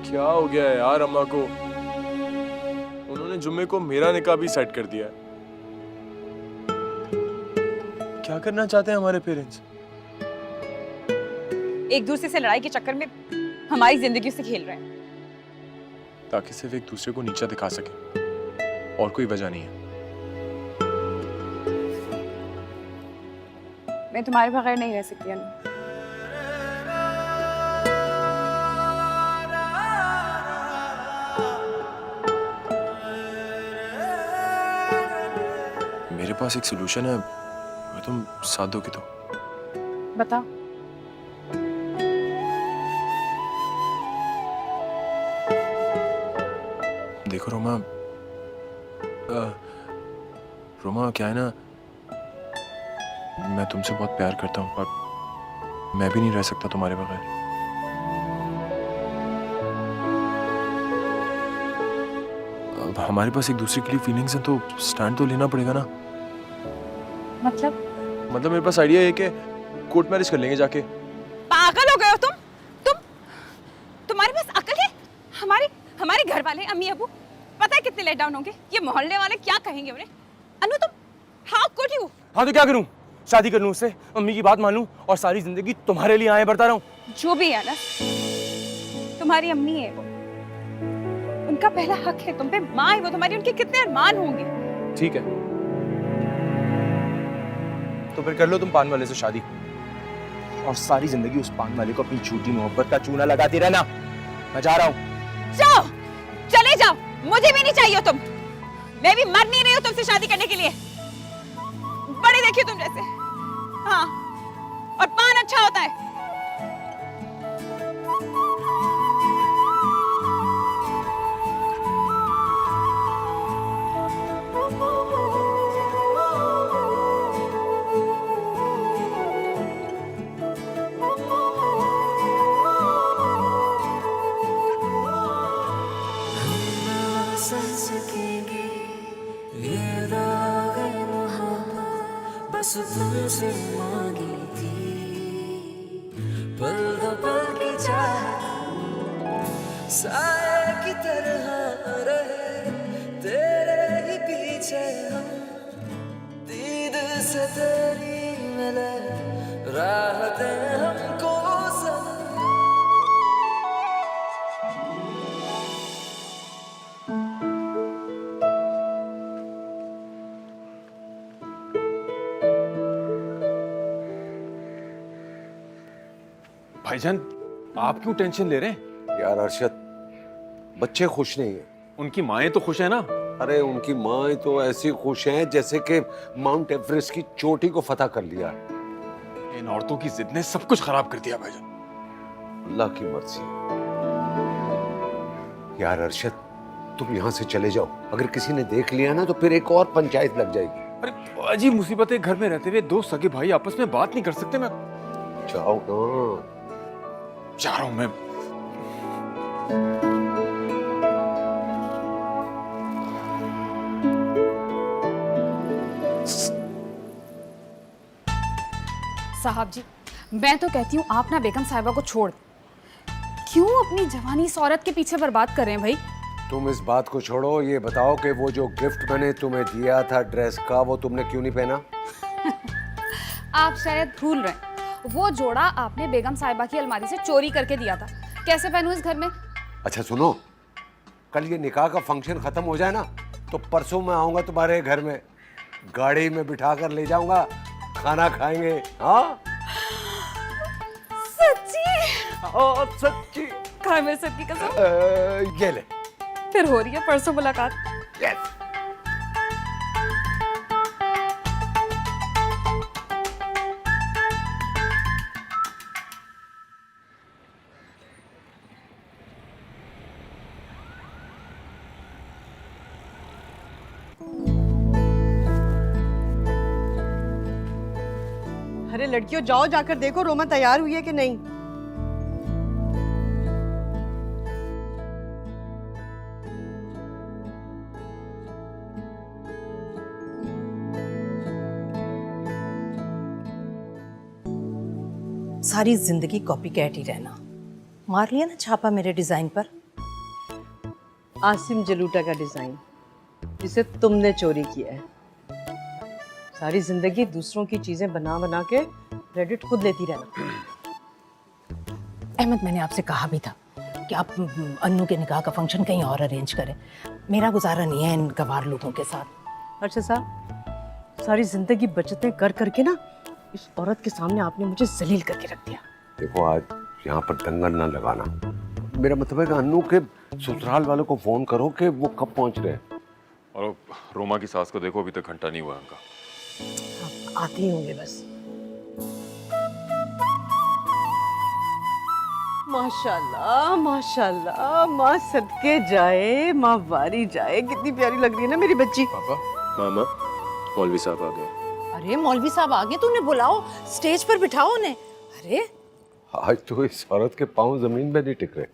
क्या हो गया है यार अम्मा को? उन्होंने जुम्मे को मेरा निकाह भी सेट कर दिया है। क्या करना चाहते हैं हमारे पेरेंट्स? एक दूसरे से लड़ाई के चक्कर में हमारी जिंदगी से खेल रहे हैं। ताकि सिर्फ एक दूसरे को नीचा दिखा सके, और कोई वजह नहीं है। मैं तुम्हारे बगैर नहीं रह सकती अनु। मेरे पास एक सोल्यूशन है, अगर तुम साथ दोगे तो। बताओ। देखो रोमा, रोमा क्या है ना, मैं तुमसे बहुत प्यार करता हूँ और मैं भी नहीं रह सकता तुम्हारे बगैर। अब हमारे पास एक दूसरे के लिए फीलिंग्स हैं तो स्टैंड तो लेना पड़ेगा ना। मतलब मेरे पास आइडिया है कि कोर्ट मैरिज कर लेंगे जाके। पागल हो गए हो तुम? तुम्हारे पास अकल है? हमारे घर वाले अम्मी अबू पता है कितने लेट डाउन होंगे? ये मोहल्ले वाले क्या कहेंगे उन्हें? अनु तुम हाउ कुड यू? हाँ तो क्या करूं? शादी कर लूं उससे, अम्मी की बात मान लूं और सारी जिंदगी तुम्हारे लिए आए बढ़ता रहूं? जो भी है ना, तुम्हारी अम्मी है वो, उनका पहला हक है तुम पे। माँ है वो तुम्हारी, उनके कितने अरमान होंगे। ठीक है, तो फिर कर लो तुम पान वाले से शादी और सारी जिंदगी उस पान वाले को अपनी झूठी मोहब्बत का चूना लगाती रहना। मैं जा रहा हूँ। जाओ, चले जाओ, मुझे भी नहीं चाहिए तुम। मैं भी मर नहीं रही हूँ तुमसे शादी करने के लिए। बड़ी देखिए तुम जैसे। हाँ, और पान अच्छा होता है। बस तुमसे मांगी थी, पल दो पल की चाहे साए की तरह रहे तेरे ही पीछे हम, दीद से तेरी मिले राहतें हमको सब। भाईजान आप क्यों टेंशन ले रहे हैं? यार अरशद, बच्चे खुश नहीं है। उनकी माएँ तो खुश है ना? अरे उनकी माएँ तो ऐसी खुश हैं जैसे कि माउंट एवरेस्ट की चोटी को फतह कर लिया है। इन औरतों की जिद ने सब कुछ खराब कर दिया भाईजान। अल्लाह की मर्जी है। यार अरशद, तुम यहाँ से चले जाओ। अगर किसी ने देख लिया ना तो फिर एक और पंचायत लग जाएगी। अरे अजीब मुसीबत है, घर में रहते हुए दो सगे भाई आपस में बात नहीं कर सकते। मैं जाओ ना। जा रहा हूं मैं। साहब जी, मैं तो कहती हूँ आप ना बेगम साहिबा को छोड़ दें। क्यों अपनी जवानी इस औरत के पीछे बर्बाद कर रहे हैं भाई? तुम इस बात को छोड़ो, ये बताओ कि वो जो गिफ्ट मैंने तुम्हें दिया था ड्रेस का, वो तुमने क्यों नहीं पहना? आप शायद भूल रहे हैं, वो जोड़ा आपने बेगम साहिबा की अलमारी से चोरी करके दिया था। कैसे पहनूं इस घर में? अच्छा सुनो, कल ये निकाह का फंक्शन खत्म हो जाए ना तो परसों मैं आऊंगा तुम्हारे घर में, गाड़ी में बिठा कर ले जाऊंगा, खाना खाएंगे। हाँ सच्ची? ओ सच्ची। खा मेरे सर की कसम। ये ले। फिर हो रही है परसों मुलाकात। यस। अरे लड़कियों, जाओ जाकर देखो रोमा तैयार हुई है कि नहीं। सारी जिंदगी कॉपी कैट ही रहना। मार लिया ना छापा मेरे डिजाइन पर। आसिम जलूटा का डिजाइन जिसे तुमने चोरी किया है। सारी जिंदगी दूसरों की चीजें बना बना के क्रेडिट खुद लेती रहना। अहमद, मैंने आपसे कहा भी था कि आप अन्नू के निकाह का फंक्शन कहीं और अरेंज करें। मेरा गुजारा नहीं है इन गवार लोगों के साथ। अच्छा साहब, सारी जिंदगी बचतें कर करके ना इस औरत के सामने आपने मुझे जलील करके रख दिया। देखो, आज यहाँ पर दंगल ना लगाना। मेरा मतलब है कि अन्नू के ससुराल वालों को फोन करो कि वो कब पहुँच रहे हैं। और रोमा की सास को देखो, अभी तक घंटा नहीं हुआ उनका। आते ही होंगे बस। माशाल्लाह माशाल्लाह, माँ सदके जाए, माँ वारी जाए। कितनी प्यारी लग रही है ना मेरी बच्ची। पापा, मामा, मौलवी साहब आ गए। अरे मौलवी साहब आ गए तो उन्हें बुलाओ, स्टेज पर बिठाओ उन्हें। अरे आज तो इस औरत के पांव जमीन पे नहीं टिक रहे।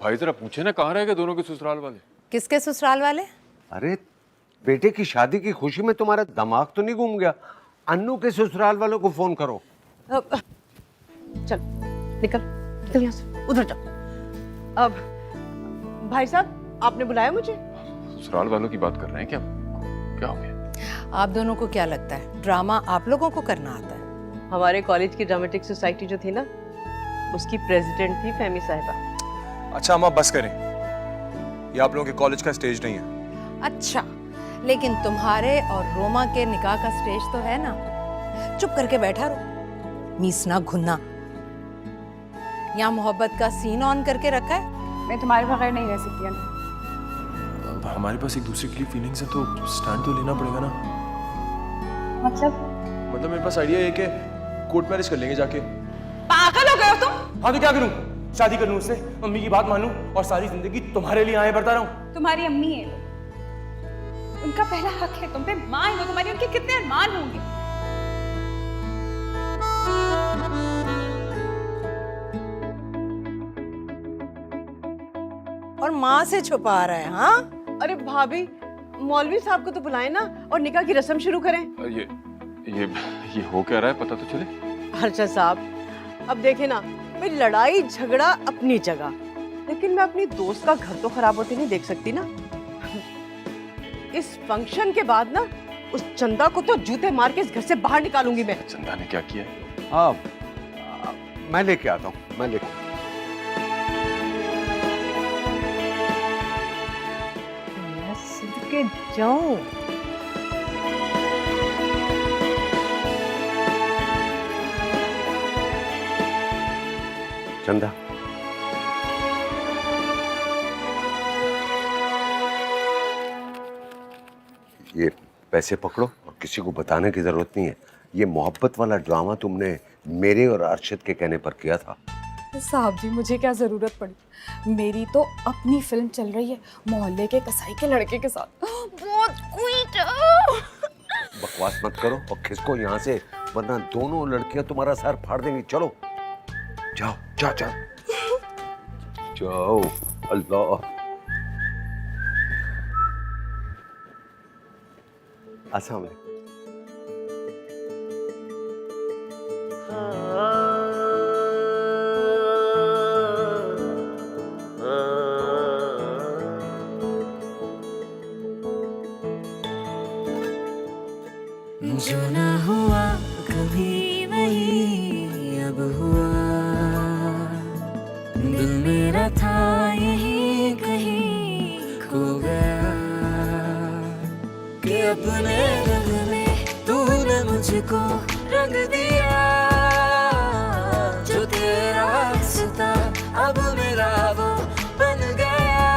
भाई जरा पूछे ना, कहाँ रह गए दोनों के ससुराल वाले? किसके ससुराल वाले? अरे बेटे की शादी की खुशी में तुम्हारा दिमाग तो नहीं घूम गया? अन्नू के ससुराल वालों को फोन करो। चल निकल निकल यहाँ से, उधर जाओ। अब भाई साहब, आपने बुलाया मुझे? ससुराल वालों की बात कर रहे हैं क्या? क्या हो गया? आप दोनों को क्या लगता है ड्रामा आप लोगों को करना आता है? हमारे कॉलेज की ड्रामेटिक सोसाइटी जो थी ना, उसकी प्रेसिडेंट थी फहमी साहिबा। अच्छा अम्मा बस करें, ये आप लोगों के कॉलेज का स्टेज नहीं है। अच्छा, लेकिन तुम्हारे और रोमा के निकाह का स्टेज तो है ना। चुप करके बैठा रहो। मीसना घुन्ना। यहाँ मोहब्बत का सीन ऑन करके रखा है। मैं तुम्हारे बगैर नहीं रह सकती अनु। अब हमारे पास एक दूसरे के लिए फीलिंग्स है तो स्टैंड तो लेना पड़ेगा ना। मतलब मेरे पास आइडिया है कि कोर्ट मैरिज कर लेंगे जाके। पागल हो गए हो तुम? हाँ तो क्या करूं? शादी कर लूं उससे, मम्मी की बात मानूं और सारी जिंदगी तुम्हारे लिए आए बढ़ता रहूं। तुम्हारी अम्मी है वो, उनका पहला हक है तुम पे। माँ हो तुम्हारी, उनके कितने अरमान होंगे। और माँ से छुपा रहा है। हाँ अरे भाभी, मौलवी साहब को तो बुलाए ना और निकाह की रस्म शुरू करें। ये हो क्या रहा है पता तो चले। अर्शद साहब, अब देखे ना, भाई लड़ाई झगड़ा अपनी जगह, लेकिन मैं अपनी दोस्त का घर तो खराब होते नहीं देख सकती ना। इस फंक्शन के बाद ना उस चंदा को तो जूते मार के इस घर से बाहर निकालूंगी मैं। चंदा ने क्या किया? हाँ, मैं लेके आता हूँ, मैं लेके। के जाऊं। चंदा, ये पैसे पकड़ो और किसी को बताने की जरूरत नहीं है। ये मोहब्बत वाला ड्रामा तुमने मेरे और अरशद के कहने पर किया था। साहब जी, मुझे क्या जरूरत पड़ी? मेरी तो अपनी फिल्म चल रही है मोहल्ले के कसाई के लड़के के साथ। बहुत क्यूट। बकवास मत करो और खिसको यहाँ से, वरना दोनों लड़कियां तुम्हारा सर फाड़ देंगी। चलो जाओ जाओ जाओ जाओ। अल्लाह। अस्सलाम वालेकुम। जो ना हुआ कभी वही अब हुआ, दिल मेरा था यही कहीं खो गया, कि अपने रंग में तूने मुझको रंग दिया, जो तेरा रिश्ता अब मेरा वो बन गया।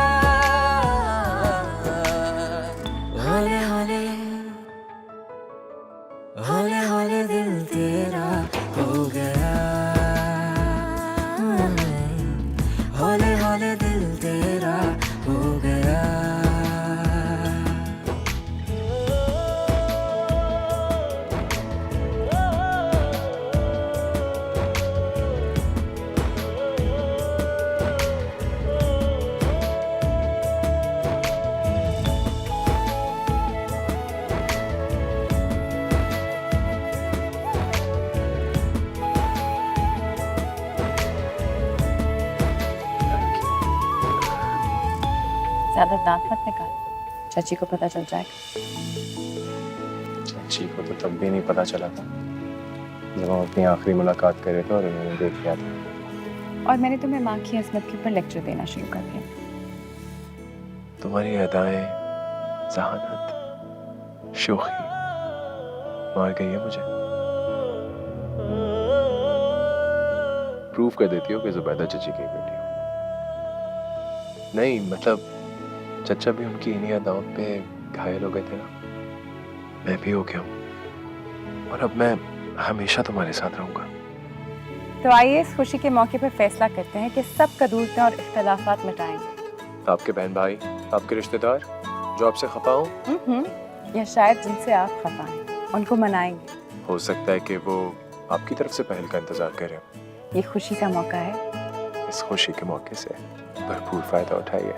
हौले हौले हौले हौले दिल तेरा हो गया, हौले हौले दिल तेरा हो गया। ज्यादा दांत मत निकाल, चाची को पता चल जाएगा। चाची को तो तब भी नहीं पता चला था जब हम अपनी आखिरी मुलाकात कर रहे थे और उन्होंने देख लिया था। और मैंने तुम्हें माँ की अजमत के ऊपर लेक्चर देना शुरू कर दिया। तुम्हारी अदाएं, ज़हानत, शोखी मार गई है मुझे। प्रूव कर देती हो कि जुबैदा चची की बेटी हो। नहीं मतलब चचा भी उनकी इन्हीं अदाओं पे घायल हो गए थे ना, मैं भी हो गया हूँ और अब मैं हमेशा तुम्हारे साथ रहूंगा। तो आइए इस खुशी के मौके पर फैसला करते हैं कि सब कदूरतें और इख्तलाफात मिटाएंगे। आपके बहन भाई, आपके रिश्तेदार जो आपसे खफा हो, या शायद जिनसे आप खफा हैं, उनको मनाएंगे। हो सकता है कि वो आपकी तरफ से पहल का इंतजार कर रहे हो। ये खुशी का मौका है, इस खुशी के मौके से भरपूर फायदा उठाइए।